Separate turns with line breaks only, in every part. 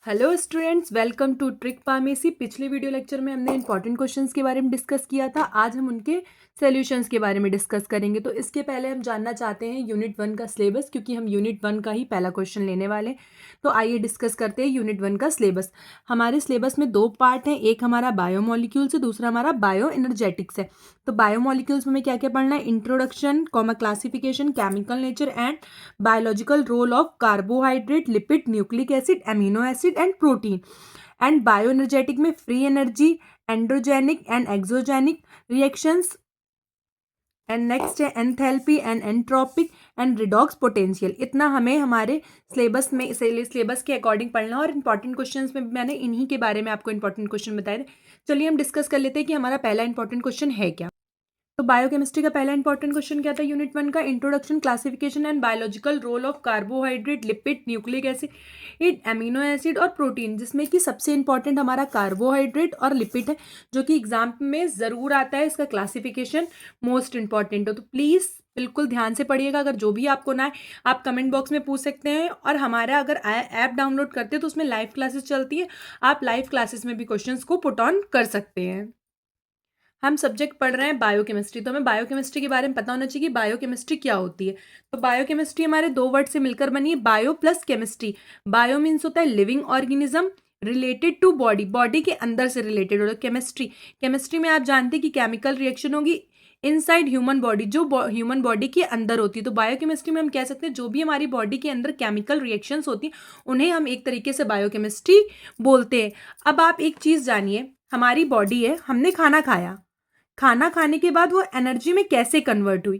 Hello students, welcome to trick pharmacy. पिछले video lecture में हमने इंपॉर्टेंट क्वेश्चंस के बारे में डिस्कस किया था। आज हम उनके सॉल्यूशंस के बारे में डिस्कस करेंगे। तो इसके पहले हम जानना चाहते हैं यूनिट 1 का सिलेबस, क्योंकि हम यूनिट 1 का ही पहला क्वेश्चन लेने वाले हैं। तो आइए डिस्कस करते हैं यूनिट 1 का सिलेबस। हमारे सिलेबस में 2 पार्ट हैं, एक हमारा बायोमोलिक्यूल्स है, दूसरा हमारा बायो एनर्जेटिक्स है। तो बायोमोलिक्यूल्स में हमें क्या क्या पढ़ना है? Introduction, classification, chemical nature and biological role of carbohydrate, lipid, nucleic acid, amino acid and protein. And bioenergetic में free energy, endergonic and exergonic reactions, and next है enthalpy and entropic and redox potential. इतना हमें हमारे syllabus के according पढ़ना है। और important questions में मैंने इन्हीं के बारे में आपको इंपॉर्टेंट क्वेश्चन बताए थे। चलिए हम डिस्कस कर लेते हैं कि हमारा पहला इंपॉर्टेंट क्वेश्चन है क्या। तो बायोकेमिस्ट्री का पहला इंपॉर्टेंट क्वेश्चन क्या था यूनिट 1 का? Introduction, classification and biological role of carbohydrate, lipid, nucleic acid, amino acid और प्रोटीन, जिसमें कि सबसे इंपॉर्टेंट हमारा कार्बोहाइड्रेट और लिपिड है, जो कि एग्जाम में ज़रूर आता है। इसका क्लासिफिकेशन मोस्ट इंपॉर्टेंट हो, तो प्लीज़ बिल्कुल ध्यान से पढ़िएगा। अगर जो भी आपको ना है आप कमेंट बॉक्स में पूछ सकते हैं। और हमारा अगर ऐप डाउनलोड करते हैं तो उसमें लाइव क्लासेस चलती है, आप लाइव क्लासेस में भी क्वेश्चंस को पुट ऑन कर सकते हैं। हम सब्जेक्ट पढ़ रहे हैं बायोकेमिस्ट्री, तो हमें बायोकेमिस्ट्री के बारे में पता होना चाहिए कि बायोकेमिस्ट्री क्या होती है। तो बायोकेमिस्ट्री हमारे 2 वर्ड से मिलकर बनी है, bio plus chemistry. Bio means होता है living organism, related to body, body के अंदर से रिलेटेड होता है। केमिस्ट्री में आप जानते हैं कि केमिकल रिएक्शन होगी इनसाइड ह्यूमन बॉडी, जो ह्यूमन बॉडी के अंदर होती है। तो बायोकेमिस्ट्री में हम कह सकते हैं जो भी हमारी बॉडी के अंदर केमिकल रिएक्शंस होती हैं उन्हें हम एक तरीके से बायोकेमिस्ट्री बोलते हैं। अब आप एक चीज़ जानिए, हमारी बॉडी है, हमने खाना खाया, खाना खाने के बाद वो एनर्जी में कैसे कन्वर्ट हुई?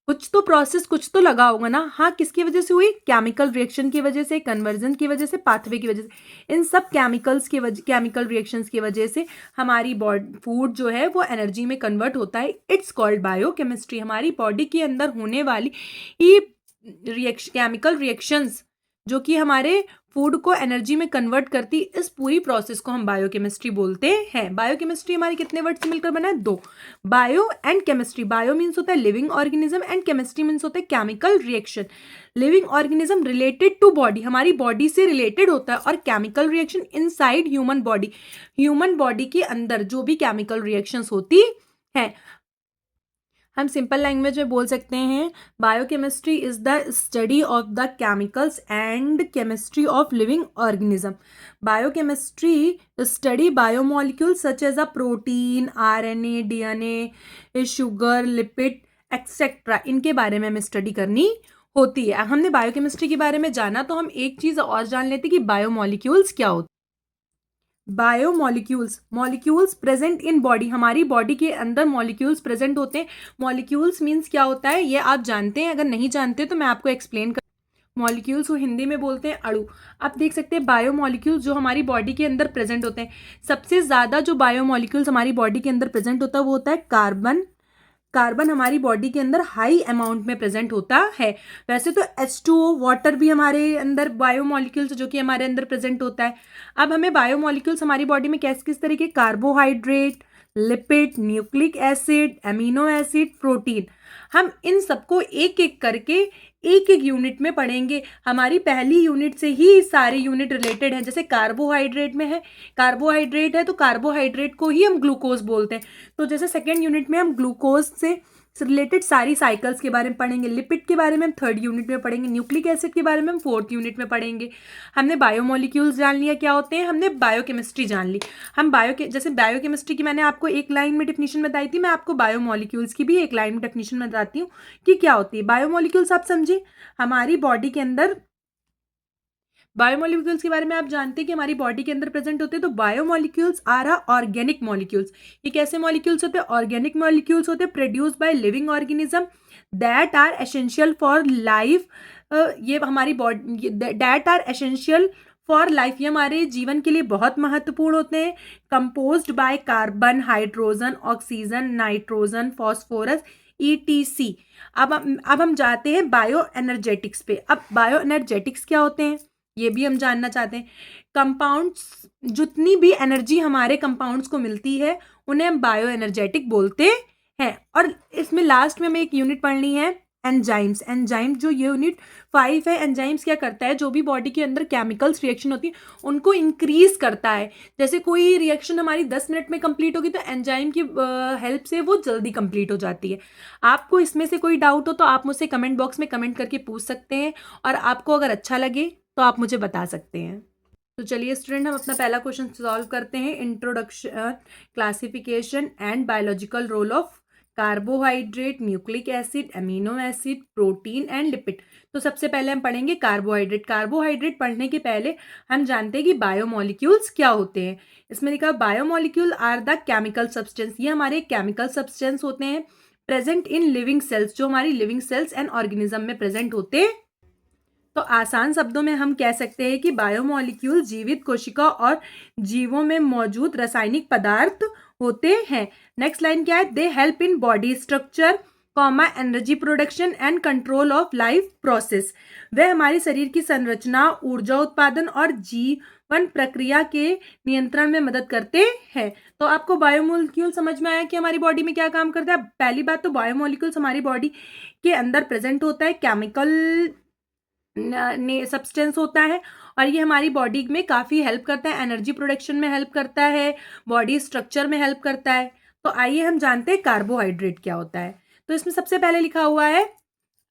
कुछ तो प्रोसेस, कुछ तो लगा होगा ना। हाँ, किसकी वजह से हुई? केमिकल रिएक्शन की वजह से, कन्वर्जन की वजह से, पाथवे की वजह से। इन सब केमिकल रिएक्शंस की वजह से हमारी बॉडी फूड जो है वो एनर्जी में कन्वर्ट होता है। It's called biochemistry. हमारी बॉडी के अंदर होने वाली ये केमिकल रिएक्शंस जो कि हमारे फूड को एनर्जी में कन्वर्ट करती, इस पूरी प्रोसेस को हम बायोकेमिस्ट्री बोलते हैं। बायोकेमिस्ट्री हमारे कितने वर्ड से मिलकर बना है? 2। Bio and chemistry. Bio means होता है living organism and chemistry means होता है chemical reaction. Living organism related to body, हमारी बॉडी से रिलेटेड होता है, और chemical reaction inside human body, human body के अंदर जो भी केमिकल रिएक्शंस होती हैं। हम सिंपल लैंग्वेज में बोल सकते हैं biochemistry is the study of the chemicals and chemistry of living organism. Biochemistry study biomolecules such as a protein, RNA, DNA, sugar, lipid et cetera, इनके बारे में हमें स्टडी करनी होती है। हमने बायोकेमिस्ट्री के बारे में जाना, तो हम एक चीज़ और जान लेते हैं कि बायोमोलिक्यूल्स क्या होते हैं। Biomolecules, molecules present in body, हमारी बॉडी के अंदर मॉलिक्यूल्स प्रेजेंट होते हैं। मॉलिक्यूल्स मीन्स क्या होता है ये आप जानते हैं, अगर नहीं जानते तो मैं आपको एक्सप्लेन कर। मॉलिक्यूल्स को हिंदी में बोलते हैं अणु। आप देख सकते हैं बायोमोलिक्यूल्स जो हमारी बॉडी के अंदर प्रेजेंट होते हैं, सबसे ज़्यादा जो बायोमोलिक्यूल्स हमारी बॉडी के अंदर प्रेजेंट होता है वो होता है कार्बन। कार्बन हमारी बॉडी के अंदर हाई अमाउंट में प्रेजेंट होता है। वैसे तो H2O वाटर भी हमारे अंदर बायोमोलिक्यूल्स जो कि हमारे अंदर प्रेजेंट होता है। अब हमें बायोमोलिक्यूल्स हमारी बॉडी में किस किस तरीके, carbohydrate, lipid, nucleic acid, amino acid, protein, हम इन सबको एक एक करके एक एक यूनिट में पढ़ेंगे। हमारी पहली यूनिट से ही सारे यूनिट रिलेटेड हैं। जैसे कार्बोहाइड्रेट में है, कार्बोहाइड्रेट है तो कार्बोहाइड्रेट को ही हम ग्लूकोज बोलते हैं। तो जैसे सेकेंड यूनिट में हम ग्लूकोज से रिलेटेड सारी साइकिल्स के बारे में पढ़ेंगे। लिपिड के बारे में हम थर्ड यूनिट में पढ़ेंगे। न्यूक्लिक एसिड के बारे में हम फोर्थ यूनिट में पढ़ेंगे। हमने बायोमोलिक्यूल्स जान लिया क्या होते हैं, हमने बायोकेमिस्ट्री जान ली। हम जैसे बायोकेमिस्ट्री की मैंने आपको एक लाइन में डेफिनेशन बताई थी, मैं आपको बायोमोलिक्यूल्स की भी एक लाइन में डेफिनेशन बताती हूँ कि क्या होती है। बायोमोलिक्यूल्स आप समझे, हमारी बॉडी के अंदर बायोमोलिक्यूल्स के बारे में आप जानते हैं कि हमारी बॉडी के अंदर प्रेजेंट होते हैं। तो बायोमोलिक्यूल्स आर ऑर्गेनिक मॉलिक्यूल्स। ये कैसे मॉलिक्यूल्स होते हैं? ऑर्गेनिक मॉलिक्यूल्स होते हैं produce by living organism that are essential for life. ये हमारी body that are essential for life, ये हमारे जीवन के लिए बहुत महत्वपूर्ण होते हैं। Composed by carbon, hydrogen, oxygen, nitrogen, phosphorus, ETC। अब हम जाते हैं बायो एनर्जेटिक्स पे। अब बायो एनर्जेटिक्स क्या होते हैं ये भी हम जानना चाहते हैं। कंपाउंड्स, जितनी भी एनर्जी हमारे कंपाउंड्स को मिलती है उन्हें हम बायो एनर्जेटिक बोलते हैं। और इसमें लास्ट में हमें एक यूनिट पढ़नी है एंजाइम्स। एंजाइम जो यूनिट 5 है, एंजाइम्स क्या करता है, जो भी बॉडी के अंदर केमिकल्स रिएक्शन होती है उनको इंक्रीज करता है। जैसे कोई रिएक्शन हमारी 10 मिनट में कंप्लीट होगी तो एंजाइम की हेल्प से वो जल्दी कंप्लीट हो जाती है। आपको इसमें से कोई डाउट हो तो आप मुझसे कमेंट बॉक्स में कमेंट करके पूछ सकते हैं, और आपको अगर अच्छा लगे तो आप मुझे बता सकते हैं। तो चलिए स्टूडेंट, हम अपना पहला क्वेश्चन सॉल्व करते हैं। Introduction, classification and biological role of carbohydrate, nucleic acid, amino acid, protein and lipid. तो सबसे पहले हम पढ़ेंगे कार्बोहाइड्रेट। कार्बोहाइड्रेट पढ़ने के पहले हम जानते हैं कि बायोमोलिक्यूल्स क्या होते हैं। इसमें लिखा biomolecule are the chemical substance. ये हमारे केमिकल सब्सटेंस होते हैं प्रेजेंट इन लिविंग सेल्स, जो हमारी लिविंग सेल्स एंड ऑर्गेनिज्म में प्रेजेंट होते हैं। तो आसान शब्दों में हम कह सकते हैं कि बायोमोलिक्यूल जीवित कोशिका और जीवों में मौजूद रासायनिक पदार्थ होते हैं। नेक्स्ट लाइन क्या है, they help in body structure, comma, energy production and control of life process. वे हमारी शरीर की संरचना, ऊर्जा उत्पादन और जीवन प्रक्रिया के नियंत्रण में मदद करते हैं। तो आपको बायोमोलिक्यूल समझ में आया कि हमारी बॉडी में क्या काम करता है। पहली बात तो बायोमोलिक्यूल्स हमारी बॉडी के अंदर प्रेजेंट होता है, केमिकल सब्सटेंस होता है, और ये हमारी बॉडी में काफ़ी हेल्प करता है, एनर्जी प्रोडक्शन में हेल्प करता है, बॉडी स्ट्रक्चर में हेल्प करता है। तो आइए हम जानते हैं कार्बोहाइड्रेट क्या होता है। तो इसमें सबसे पहले लिखा हुआ है,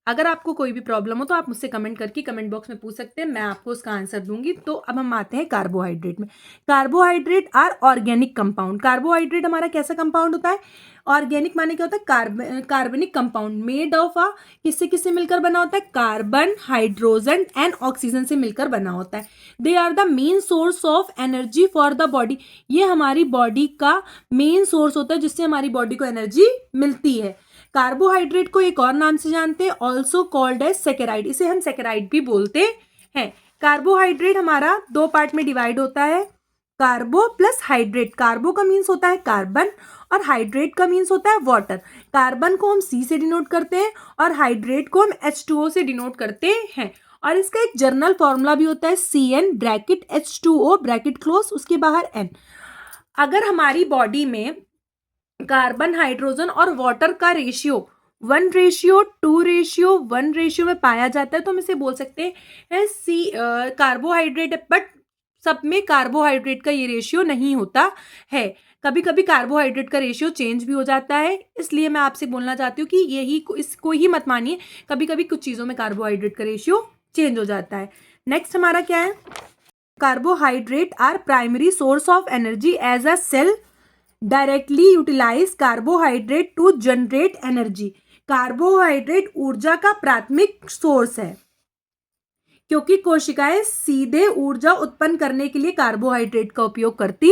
अगर आपको कोई भी प्रॉब्लम हो तो आप मुझसे कमेंट करके कमेंट बॉक्स में पूछ सकते हैं, मैं आपको उसका आंसर दूंगी। तो अब हम आते हैं कार्बोहाइड्रेट में। Carbohydrate are organic compound. Carbohydrate हमारा कैसा कंपाउंड होता है, ऑर्गेनिक माने क्या होता है, कार्बनिक कंपाउंड, मेड ऑफ किससे किससे मिलकर बना होता है, कार्बन, हाइड्रोजन एंड ऑक्सीजन से मिलकर बना होता है। They are the main source of energy for the body. ये हमारी बॉडी का मेन सोर्स होता है जिससे हमारी बॉडी को एनर्जी मिलती है। कार्बोहाइड्रेट को एक और नाम से जानते हैं, ऑल्सो कॉल्ड एज सेकेराइड। इसे हम सेकेराइड भी बोलते हैं। कार्बोहाइड्रेट हमारा दो पार्ट में डिवाइड होता है, कार्बो प्लस हाइड्रेट। कार्बो का मीन्स होता है कार्बन और हाइड्रेट का मीन्स होता है वाटर। कार्बन को हम C से डिनोट करते हैं और हाइड्रेट को हम H2O से डिनोट करते हैं। और इसका एक जर्नल फॉर्मूला भी होता है, CN bracket H2O bracket close, उसके बाहर N। अगर हमारी बॉडी में कार्बन, हाइड्रोजन और वाटर का रेशियो 1:2:1 में पाया जाता है तो हम इसे बोल सकते हैं कार्बोहाइड्रेट। बट सब में कार्बोहाइड्रेट का ये रेशियो नहीं होता है, कभी कभी कार्बोहाइड्रेट का रेशियो चेंज भी हो जाता है। इसलिए मैं आपसे बोलना चाहती हूँ कि इसको ही मत मानिए, कभी कभी कुछ चीज़ों में कार्बोहाइड्रेट का रेशियो चेंज हो जाता है। नेक्स्ट हमारा क्या है, carbohydrate are primary source of energy as a cell directly utilize carbohydrate to generate energy. Carbohydrate ऊर्जा का प्राथमिक सोर्स है क्योंकि कोशिकाएं सीधे ऊर्जा उत्पन्न करने के लिए कार्बोहाइड्रेट का उपयोग करती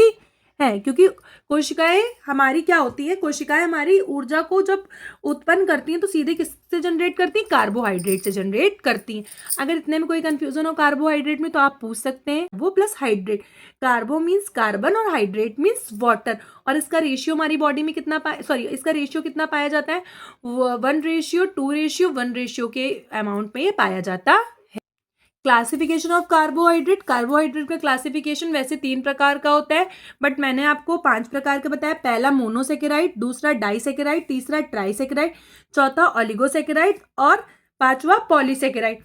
है। क्योंकि कोशिकाएं हमारी क्या होती है, कोशिकाएं हमारी ऊर्जा को जब उत्पन्न करती हैं तो सीधे किससे जनरेट करती हैं, कार्बोहाइड्रेट से जनरेट करती हैं। अगर इतने में कोई कंफ्यूजन हो कार्बोहाइड्रेट में तो आप पूछ सकते हैं। वो प्लस हाइड्रेट, कार्बो मीन्स कार्बन और हाइड्रेट मीन्स वाटर, और इसका रेशियो हमारी बॉडी में इसका रेशियो कितना पाया जाता है, 1:2:1 के अमाउंट में ये पाया जाता है। Classification of carbohydrate. कार्बोहाइड्रेट का क्लासिफिकेशन वैसे 3 प्रकार का होता है, बट मैंने आपको 5 प्रकार का बताया। पहला मोनोसेकेराइड, दूसरा डाइसेकेराइड, तीसरा ट्राइसेकेराइड, चौथा ओलिगोसेकेराइड और पांचवा पॉलीसेकेराइड।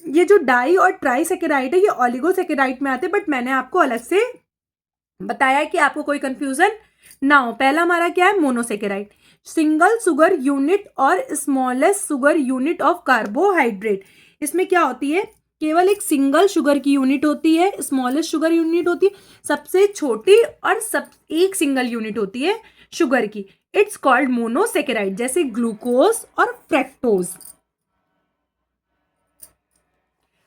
ये जो डाई और ट्राइसेकेराइड है ये ओलिगोसेकेराइड में आते हैं, बट मैंने आपको अलग से बताया कि आपको कोई कंफ्यूजन ना हो। पहला हमारा क्या है, मोनोसेकेराइड, सिंगल शुगर यूनिट और smallest sugar unit of carbohydrate. इसमें क्या होती है, केवल एक सिंगल शुगर की यूनिट होती है, स्मॉलेस्ट शुगर यूनिट होती है सबसे छोटी, और एक सिंगल यूनिट होती है शुगर की। इट्स कॉल्ड मोनोसेकेराइड, जैसे ग्लूकोज और फ्रक्टोज।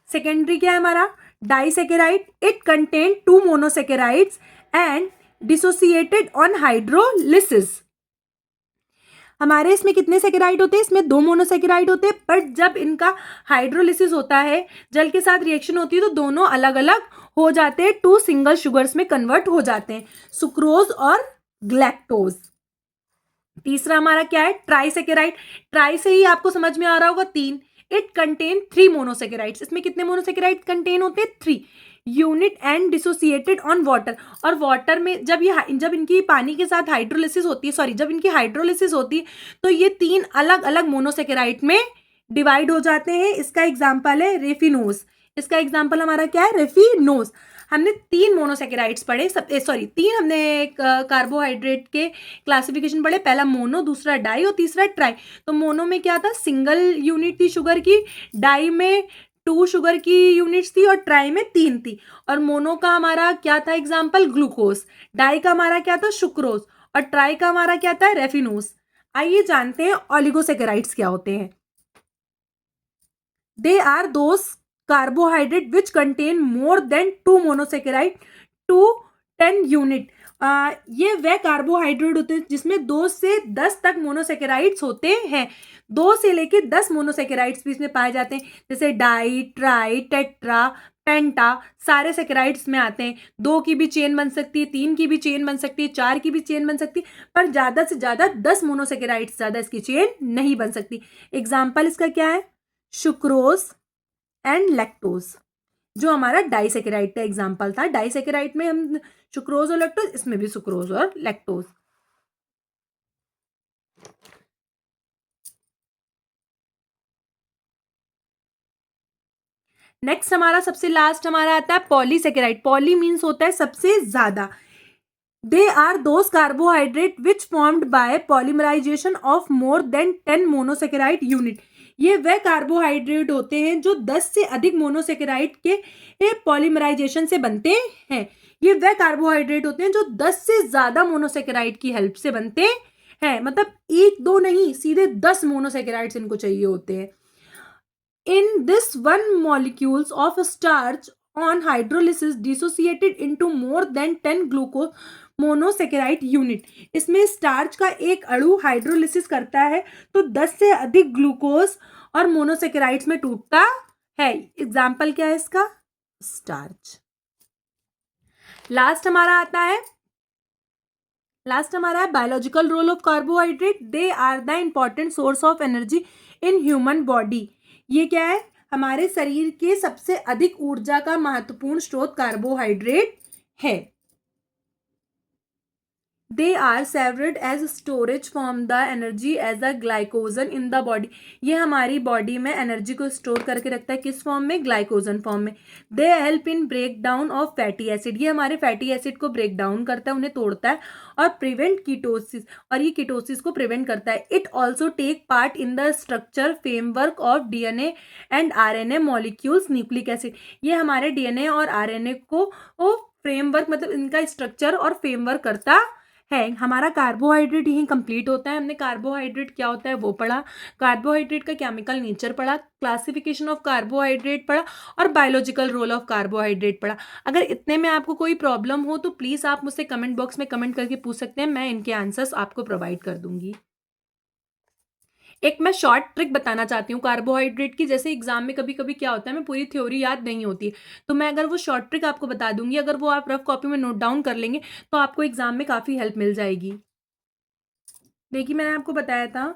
सेकेंडरी क्या है हमारा, disaccharide. It contain 2 monosaccharides and dissociated on hydrolysis. हमारे इसमें कितने सेकेराइड होते हैं, इसमें 2 मोनोसेकेराइड होते हैं, बट जब इनका हाइड्रोलिसिस होता है, जल के साथ रिएक्शन होती है, तो दोनों अलग अलग हो जाते हैं, 2 सिंगल शुगर्स में कन्वर्ट हो जाते हैं, सुक्रोज और ग्लैक्टोज। तीसरा हमारा क्या है, ट्राइसेकेराइड। ट्राई से ही आपको समझ में आ रहा होगा 3। It contain 3 monosaccharides. इसमें कितने मोनोसेकेराइड कंटेन होते हैं, 3 unit and dissociated on water. और वाटर में जब इनकी पानी के साथ हाइड्रोलिसिस होती है, जब इनकी हाइड्रोलिसिस होती है तो ये 3 अलग अलग मोनोसेकेराइड में डिवाइड हो जाते हैं। इसका एग्जाम्पल है रेफिनोज। इसका एग्जाम्पल हमारा क्या है? रेफिनोज। हमने 3 मोनोसेकेराइड्स पढ़े, सॉरी 3 हमने कार्बोहाइड्रेट के क्लासिफिकेशन पढ़े। पहला मोनो, दूसरा डाई और तीसरा ट्राई। तो मोनो में क्या था? सिंगल यूनिट थी शुगर की, डाई में 2 शुगर की यूनिट्स थी और ट्राई में 3 थी। और मोनो का हमारा क्या था एग्जाम्पल? ग्लूकोज। डाई का हमारा क्या था? सुक्रोज। और ट्राई का हमारा क्या था? रेफिनोज। आइए जानते हैं ऑलिगोसेकेराइड्स क्या होते हैं। They are those carbohydrate which contain more than 2 monosaccharide to 10 unit. ये वह कार्बोहाइड्रेट होते हैं जिसमें 2 से 10 तक मोनोसेकेराइड्स होते हैं। 2 से लेके 10 मोनोसेकेराइड्स भी इसमें पाए जाते हैं, जैसे डाई, ट्राई, टेट्रा, पेंटा, सारे सेकेराइड्स में आते हैं। 2 की भी चेन बन सकती है, 3 की भी चेन बन सकती है, 4 की भी चेन बन सकती है, पर ज्यादा से ज्यादा 10 मोनोसेकेराइड्स ज्यादा इसकी चेन नहीं बन सकती। एग्जाम्पल इसका क्या है? सुक्रोज एंड लैक्टोज, जो हमारा डाइसेकेराइड का एग्जाम्पल था। डाइसेकेराइड में हम सुक्रोज और लैक्टोज, इसमें भी सुक्रोज और लैक्टोज। नेक्स्ट हमारा सबसे लास्ट हमारा आता है पॉलीसेकेराइड। पॉली मीन्स होता है सबसे ज्यादा। They are those carbohydrate which formed by polymerization of more than 10 monosaccharide unit. ये वह कार्बोहाइड्रेट होते हैं जो 10 से अधिक मोनोसेकेराइड के पॉलीमराइजेशन से बनते हैं। ये वह कार्बोहाइड्रेट होते हैं जो 10 से ज्यादा मोनोसेकेराइड की हेल्प से बनते हैं, मतलब 1-2 नहीं, सीधे 10 मोनोसेकेराइड्स इनको चाहिए होते हैं। In this, one molecules of starch on hydrolysis dissociated into more than 10 glucose monosaccharide unit. इसमें स्टार्च का एक अणु हाइड्रोलिसिस करता है तो 10 से अधिक ग्लूकोज और मोनोसेकेराइड्स में टूटता है। एग्जाम्पल क्या है इसका? स्टार्च। लास्ट हमारा है biological role of carbohydrate. They are the important source of energy in human body. ये क्या है? हमारे शरीर के सबसे अधिक ऊर्जा का महत्वपूर्ण स्रोत कार्बोहाइड्रेट है। They are served as storage from the energy as a glycogen in the body. ये हमारी बॉडी में एनर्जी को स्टोर करके रखता है, किस फॉर्म में? ग्लाइकोजन फॉर्म में। They help in break down of fatty acid. ये हमारे फैटी एसिड को ब्रेक डाउन करता है, उन्हें तोड़ता है और प्रिवेंट कीटोसिस, और ये कीटोसिस को प्रिवेंट करता है। It also take part in the structure framework of DNA and RNA molecules nucleic acid. ये हमारे डीएनए और आरएनए को फ्रेमवर्क, मतलब इनका स्ट्रक्चर और फ्रेमवर्क करता है। हमारा कार्बोहाइड्रेट यही कंप्लीट होता है। हमने कार्बोहाइड्रेट क्या होता है वो पढ़ा, कार्बोहाइड्रेट का केमिकल नेचर पढ़ा, क्लासिफिकेशन ऑफ कार्बोहाइड्रेट पढ़ा और बायोलॉजिकल रोल ऑफ कार्बोहाइड्रेट पढ़ा। अगर इतने में आपको कोई प्रॉब्लम हो तो प्लीज़ आप मुझसे कमेंट बॉक्स में कमेंट करके पूछ सकते हैं, मैं इनके आंसर्स आपको प्रोवाइड कर दूंगी। एक मैं शॉर्ट ट्रिक बताना चाहती हूँ कार्बोहाइड्रेट की। जैसे एग्जाम में कभी कभी क्या होता है, मैं पूरी थ्योरी याद नहीं होती, तो मैं अगर वो शॉर्ट ट्रिक आपको बता दूंगी, अगर वो आप रफ कॉपी में नोट डाउन कर लेंगे तो आपको एग्जाम में काफ़ी हेल्प मिल जाएगी। देखिए, मैंने आपको बताया था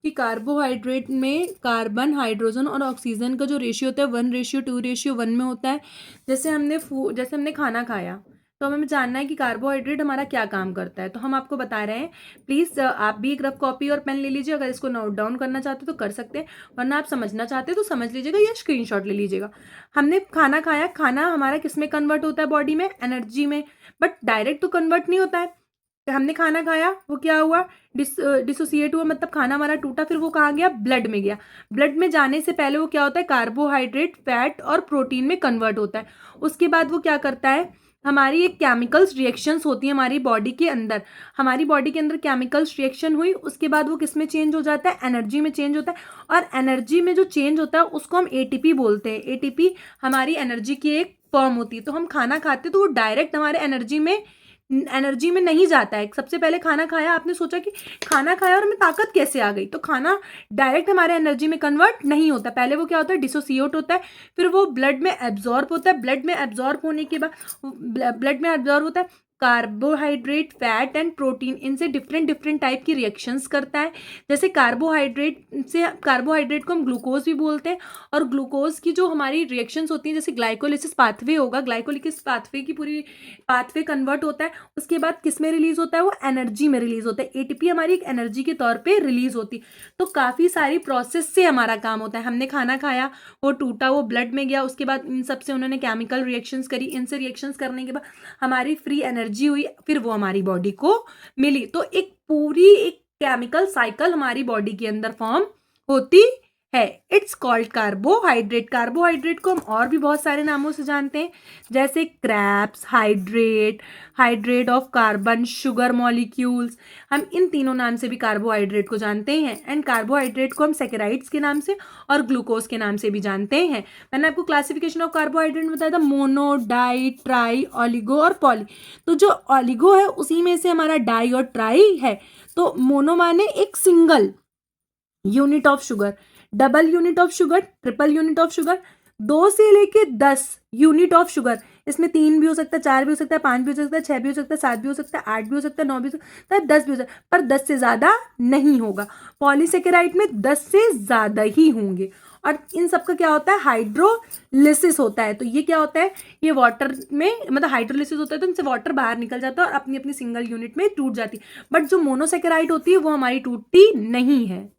कि कार्बोहाइड्रेट में कार्बन, हाइड्रोजन और ऑक्सीजन का जो रेशियो होता है 1:2:1 में होता है। जैसे हमने खाना खाया तो हमें जानना है कि कार्बोहाइड्रेट हमारा क्या काम करता है, तो हम आपको बता रहे हैं। प्लीज़ आप भी एक रफ कॉपी और पेन ले लीजिए, अगर इसको नोट डाउन करना चाहते हो तो कर सकते हैं, वरना आप समझना चाहते हो तो समझ लीजिएगा या स्क्रीनशॉट ले लीजिएगा। हमने खाना खाया, खाना हमारा किस में कन्वर्ट होता है? बॉडी में एनर्जी में, बट डायरेक्ट तो कन्वर्ट नहीं होता है। हमने खाना खाया, वो क्या हुआ? डिसोसिएट हुआ, मतलब खाना हमारा टूटा, फिर वो कहाँ गया? ब्लड में गया। ब्लड में जाने से पहले वो क्या होता है? कार्बोहाइड्रेट, फैट और प्रोटीन में कन्वर्ट होता है। उसके बाद वो क्या करता है? हमारी एक केमिकल्स रिएक्शंस होती है हमारी बॉडी के अंदर। हमारी बॉडी के अंदर केमिकल्स रिएक्शन हुई, उसके बाद वो किस में चेंज हो जाता है? एनर्जी में चेंज होता है। और एनर्जी में जो चेंज होता है उसको हम एटीपी बोलते हैं। एटीपी हमारी एनर्जी की एक फॉर्म होती है। तो हम खाना खाते तो वो डायरेक्ट हमारे एनर्जी में नहीं जाता है। सबसे पहले खाना खाया, आपने सोचा कि खाना खाया और हमें ताकत कैसे आ गई, तो खाना डायरेक्ट हमारे एनर्जी में कन्वर्ट नहीं होता। पहले वो क्या होता है? डिसोसिएट होता है, फिर वो ब्लड में एब्जॉर्ब होता है। ब्लड में एब्जॉर्ब होने के बाद ब्लड में एब्जॉर्ब होता है, कार्बोहाइड्रेट, फैट एंड प्रोटीन, इनसे डिफरेंट डिफरेंट टाइप की रिएक्शंस करता है। जैसे कार्बोहाइड्रेट को हम ग्लूकोज भी बोलते हैं, और ग्लूकोज की जो हमारी रिएक्शंस होती हैं, जैसे ग्लाइकोलिसिस पाथवे होगा, ग्लाइकोलिसिस पाथवे की पूरी पाथवे कन्वर्ट होता है, उसके बाद किस में रिलीज होता है, वो एनर्जी में रिलीज होता है। एटीपी हमारी एक एनर्जी के तौर पर रिलीज होती है। तो काफ़ी सारी प्रोसेस से हमारा काम होता है। हमने खाना खाया, वो टूटा, वो ब्लड में गया, उसके बाद इन सब से उन्होंने केमिकल रिएक्शंस करी, इनसे रिएक्शंस करने के बाद हमारी फ्री एनर्जी हुई, फिर वो हमारी बॉडी को मिली। तो एक पूरी एक केमिकल साइकिल हमारी बॉडी के अंदर फॉर्म होती है। It's called carbohydrate. कार्बोहाइड्रेट को हम और भी बहुत सारे नामों से जानते हैं, जैसे craps, hydrate, hydrate of carbon, sugar molecules. हम इन तीनों नाम से भी कार्बोहाइड्रेट को जानते हैं। एंड कार्बोहाइड्रेट को हम सैकेराइड्स के नाम से और ग्लूकोज के नाम से भी जानते हैं। मैंने आपको क्लासिफिकेशन ऑफ कार्बोहाइड्रेट में बताया था, मोनो, डाई, ट्राई, ऑलिगो और पॉली। तो जो ऑलिगो है उसी में से हमारा डाई और ट्राई है। तो मोनो माने एक single unit of sugar, double unit of sugar, triple unit of sugar, 2 से लेके 10 यूनिट ऑफ शुगर। इसमें 3 भी हो सकता है, 4 भी हो सकता है, 5 भी हो सकता है, 6 भी हो सकता है, 7 भी हो सकता है, 8 भी हो सकता है, 9 भी हो सकता है, 10 भी हो सकता है, पर 10 से ज़्यादा नहीं होगा। पॉलीसेकेराइड में 10 से ज़्यादा ही होंगे। और इन सबका क्या होता है, हाइड्रोलिसिस होता है। तो ये क्या होता है, ये वाटर में मतलब हाइड्रोलिसिस होता है, तो इनसे वाटर बाहर निकल जाता है और अपनी अपनी सिंगल यूनिट में टूट जाती है। बट जो मोनोसेकेराइड होती है वो हमारी टूटती नहीं है।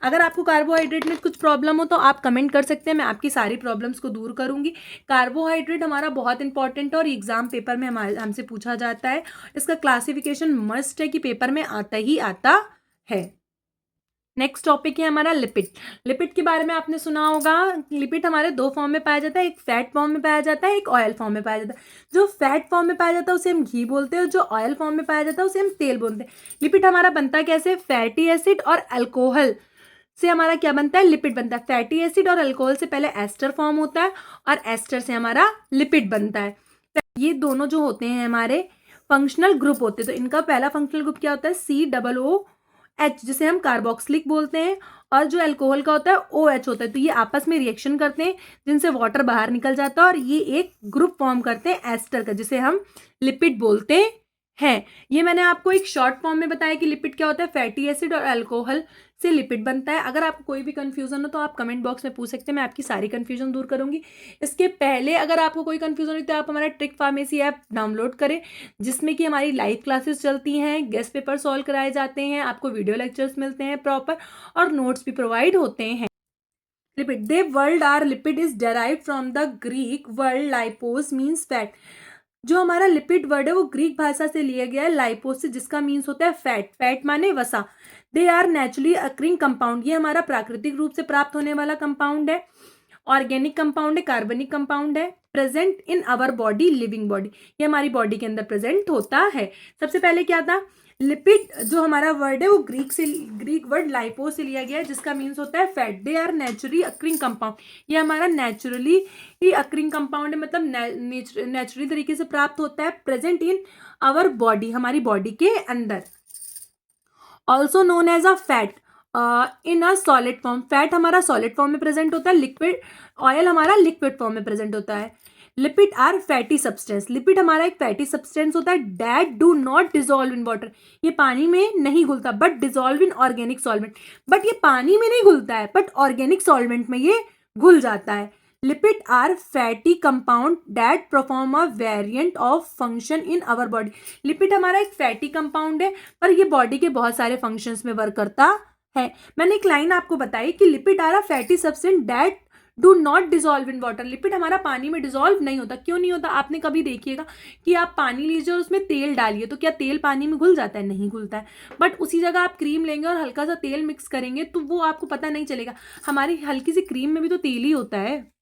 अगर आपको कार्बोहाइड्रेट में कुछ प्रॉब्लम हो तो आप कमेंट कर सकते हैं, मैं आपकी सारी प्रॉब्लम्स को दूर करूंगी। कार्बोहाइड्रेट हमारा बहुत इंपॉर्टेंट है और एग्जाम पेपर में हमसे पूछा जाता है। इसका क्लासिफिकेशन मस्ट है कि पेपर में आता ही आता है। नेक्स्ट टॉपिक है हमारा लिपिड। लिपिड के बारे में आपने सुना होगा। लिपिड हमारे 2 फॉर्म में पाया जाता है, एक फैट फॉर्म में पाया जाता है, एक ऑयल फॉर्म में पाया जाता है। जो फैट फॉर्म में पाया जाता है उसे हम घी बोलते हैं, और जो ऑयल फॉर्म में पाया जाता है उसे हम तेल बोलते हैं। लिपिड हमारा बनता है कैसे, फैटी एसिड और अल्कोहल से हमारा क्या बनता है, लिपिड बनता है। फैटी एसिड और अल्कोहल से पहले एस्टर फॉर्म होता है और एस्टर से हमारा लिपिड बनता है। ये दोनों जो होते हैं हमारे फंक्शनल ग्रुप होते हैं। तो इनका पहला फंक्शनल ग्रुप क्या होता है, COOH, जिसे हम कार्बोक्सिलिक बोलते हैं, और जो अल्कोहल का होता है OH होता है। तो ये आपस में रिएक्शन करते हैं जिनसे वाटर बाहर निकल जाता है और ये एक ग्रुप फॉर्म करते हैं एस्टर का, जिसे हम लिपिड बोलते हैं। ये मैंने आपको एक शॉर्ट फॉर्म में बताया कि लिपिड क्या होता है, फैटी एसिड और अल्कोहल से लिपिड बनता है। अगर आपको कोई भी कंफ्यूजन हो तो आप कमेंट बॉक्स में पूछ सकते हैं, मैं आपकी सारी कंफ्यूजन दूर करूंगी। इसके पहले अगर आपको कोई कंफ्यूजन हो तो आप हमारा ट्रिक फार्मेसी ऐप डाउनलोड करें, जिसमें कि हमारी लाइव क्लासेस चलती हैं, गेस्ट पेपर सॉल्व कराए जाते हैं, आपको वीडियो लेक्चर्स मिलते हैं प्रॉपर, और नोट्स भी प्रोवाइड होते हैं। Lipid, the word are lipid is derived from the Greek word lipos means fat. जो हमारा लिपिड वर्ड है वो ग्रीक भाषा से लिया गया है, लाइपोस से, जिसका मीन्स होता है फैट। फैट माने वसा। They are naturally occurring compound, ये हमारा प्राकृतिक रूप से प्राप्त होने वाला कंपाउंड है। ऑर्गेनिक कंपाउंड है, कार्बनिक कंपाउंड है। Present in our body, living body, ये हमारी बॉडी के अंदर प्रेजेंट होता है। सबसे पहले क्या था, लिपिड जो हमारा वर्ड है वो ग्रीक वर्ड लाइपो से लिया गया है, जिसका मीन्स होता है fat. They are naturally occurring compound, ये हमारा नेचुरली ही अक्रिंग कंपाउंड है, मतलब नेचुरली तरीके से प्राप्त होता है। प्रेजेंट इन आवर बॉडी, हमारी बॉडी के अंदर। Also known as a fat in a solid form. Fat हमारा सॉलिड फॉर्म में प्रेजेंट होता है, लिक्विड ऑयल हमारा लिक्विड फॉर्म में प्रेजेंट होता है। Lipid are fatty substance, lipid हमारा एक फैटी सब्सटेंस होता है। That do not dissolve in water, ये पानी में नहीं घुलता, but dissolve in organic solvent. But ये पानी में नहीं घुलता है, बट ऑर्गेनिक सॉल्वेंट में ये घुल जाता है। Lipid are fatty compound that perform a variant of function in our body. Lipid हमारा एक फैटी कंपाउंड है, पर ये बॉडी के बहुत सारे फंक्शंस में वर्क करता है। मैंने एक लाइन आपको बताई कि lipid are a fatty substance that do not dissolve in water. Lipid हमारा पानी में डिजोल्व नहीं होता। क्यों नहीं होता, आपने कभी देखिएगा कि आप पानी लीजिए और उसमें तेल डालिए, तो क्या तेल पानी में घुल जाता है, नहीं घुलता है। बट उसी जगह आप क्रीम लेंगे और हल्का सा तेल मिक्स करेंगे तो वो आपको पता नहीं चलेगा, हमारी हल्की सी क्रीम में भी तो तेल ही होता है।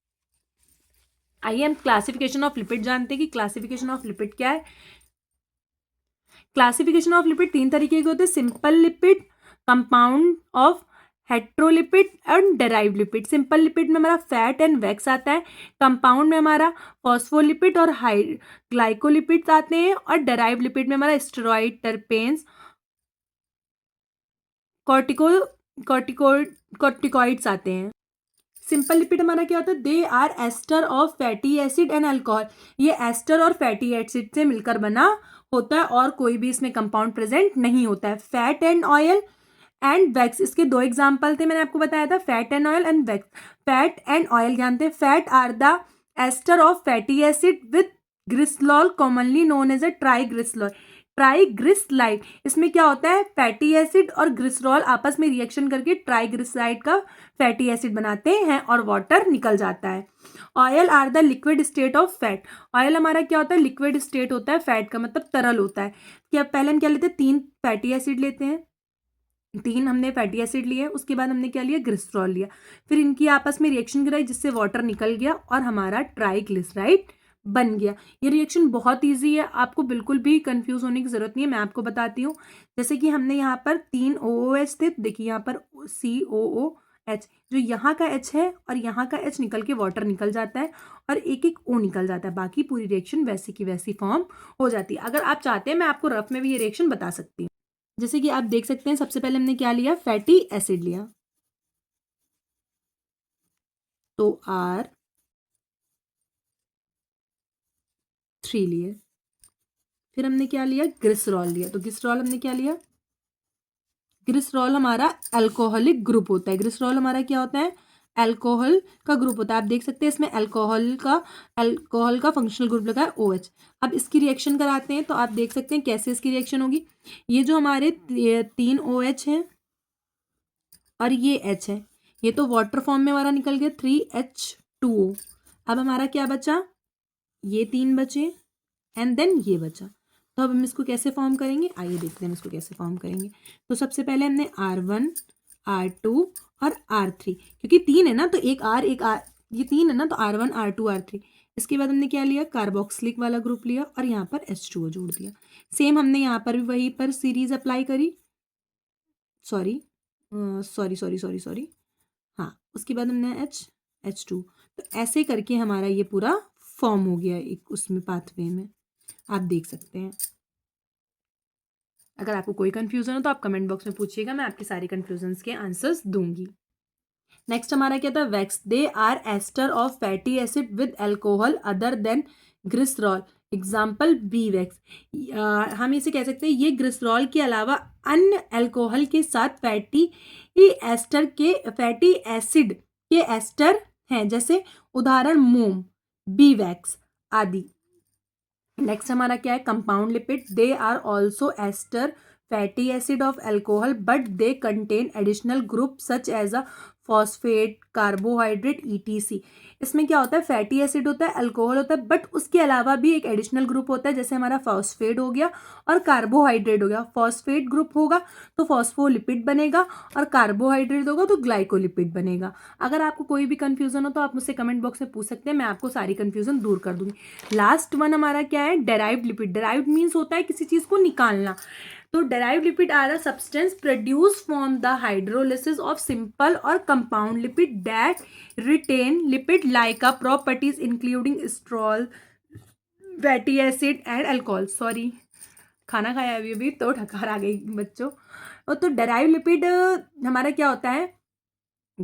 आइए हम क्लासिफिकेशन ऑफ लिपिड जानते हैं कि क्लासिफिकेशन ऑफ लिपिड क्या है। क्लासिफिकेशन ऑफ लिपिड 3 तरीके के होते हैं, simple lipid, compound of heterolipid and derived lipid. Simple lipid में हमारा फैट एंड वैक्स आता है, कंपाउंड में हमारा फॉस्फोलिपिड और ग्लाइकोलिपिड्स आते हैं, और डेराइव्ड लिपिड में हमारा स्टेरॉइड, टर्पेन्स, कॉर्टिकॉइड्स आते हैं। सिंपल लिपिड हमारा क्या होता है, they are ester of fatty acid and alcohol, ये एस्टर और फैटी एसिड से मिलकर बना होता है और कोई भी इसमें कंपाउंड प्रेजेंट नहीं होता है। Fat and oil and wax, इसके दो एग्जाम्पल थे, मैंने आपको बताया था, fat and oil and wax. Fat and oil जानते हैं, fat are the ester of fatty acid with glycerol commonly known as a triglycerol. Triglyceride, इसमें क्या होता है, फैटी एसिड और ग्लिसरॉल आपस में रिएक्शन करके ट्राइग्लिसराइड का फैटी एसिड बनाते हैं और वाटर निकल जाता है। Oil are the liquid state of fat, oil हमारा क्या होता है, लिक्विड स्टेट होता है फैट का, मतलब तरल होता है। क्या पहले हम क्या लेते हैं, 3 फैटी एसिड लेते हैं, 3 हमने फैटी एसिड लिए, उसके बाद हमने क्या लिया, ग्लिसरॉल लिया, फिर इनकी आपस में रिएक्शन कराई जिससे वाटर निकल गया और हमारा ट्राइग्लिसराइड बन गया। ये रिएक्शन बहुत ईजी है, आपको बिल्कुल भी कंफ्यूज होने की जरूरत नहीं है, मैं आपको बताती हूँ। जैसे कि हमने यहाँ पर 3 OOH थे, देखिए यहाँ पर COOH, जो यहाँ का H है और यहाँ का H निकल के वाटर निकल जाता है और एक एक O निकल जाता है, बाकी पूरी रिएक्शन वैसी की वैसी फॉर्म हो जाती है। अगर आप चाहते हैं मैं आपको रफ में भी ये रिएक्शन बता सकती हूँ। जैसे कि आप देख सकते हैं, सबसे पहले हमने क्या लिया, फैटी एसिड लिया, तो R3 लिए, फिर हमने क्या लिया, ग्लिसरॉल लिया, तो ग्लिसरॉल हमने क्या लिया, ग्लिसरॉल हमारा अल्कोहलिक ग्रुप होता है, ग्लिसरॉल हमारा क्या होता है, अल्कोहल का ग्रुप होता है। आप देख सकते हैं इसमें अल्कोहल का फंक्शनल ग्रुप लगा है OH। अब इसकी रिएक्शन कराते हैं तो आप देख सकते हैं कैसे इसकी रिएक्शन होगी। ये जो हमारे 3 OH हैं और ये H है, ये तो वाटर फॉर्म में हमारा निकल गया 3H2O। अब हमारा क्या बचा, ये 3 बचे एंड देन ये बचा। तो अब हम इसको कैसे फॉर्म करेंगे, आइए देखते हैं हम इसको कैसे फॉर्म करेंगे। तो सबसे पहले हमने R1, R2 और R3, क्योंकि 3 है ना तो एक R एक R, ये 3 है ना तो R1 R2 R3। इसके बाद हमने क्या लिया, कार्बोक्सिलिक वाला ग्रुप लिया और यहाँ पर H2O जोड़ दिया। सेम हमने यहाँ पर भी वहीं पर सीरीज अप्लाई करी, sorry sorry sorry sorry sorry हाँ, उसके बाद हमने H2। तो ऐसे करके हमारा ये पूरा फॉर्म हो गया एक उसमें पाथवे में, आप देख सकते हैं। अगर आपको कोई कंफ्यूजन हो तो आप कमेंट बॉक्स में पूछिएगा, मैं आपकी सारी कंफ्यूजन्स के आंसर्स दूंगी। नेक्स्ट हमारा क्या था, wax, they are ester of fatty acid with alcohol other than glycerol, example bee wax. हम इसे कह सकते हैं ये ग्लिसरॉल के अलावा अन्य अल्कोहल के साथ फैटी एसिड के एस्टर हैं, जैसे उदाहरण मोम, बी वैक्स आदि। नेक्स्ट हमारा क्या है, compound lipid, they are also ester fatty acid of alcohol but they contain additional group such as a phosphate, carbohydrate, ETC। इसमें क्या होता है, फैटी एसिड होता है, अल्कोहल होता है, बट उसके अलावा भी एक एडिशनल ग्रुप होता है, जैसे हमारा फॉस्फेट हो गया और कार्बोहाइड्रेट हो गया। फॉस्फेट ग्रुप होगा तो फॉस्फोलिपिड बनेगा और कार्बोहाइड्रेट होगा तो ग्लाइकोलिपिड बनेगा। अगर आपको कोई भी कंफ्यूजन हो तो आप मुझसे कमेंट बॉक्स में पूछ सकते हैं, मैं आपको सारी कंफ्यूजन दूर कर दूंगी। लास्ट वन हमारा क्या है, डेराइव्ड लिपिड। डेराइव्ड मीन्स होता है किसी चीज को निकालना। तो derived lipid are a substance produce from the hydrolysis of simple और compound lipid that retain lipid like properties including sterol, fatty acid and alcohol. Sorry, खाना खाया अभी तो ठकार आ गई बच्चों। तो डेराइव लिपिड हमारा क्या होता है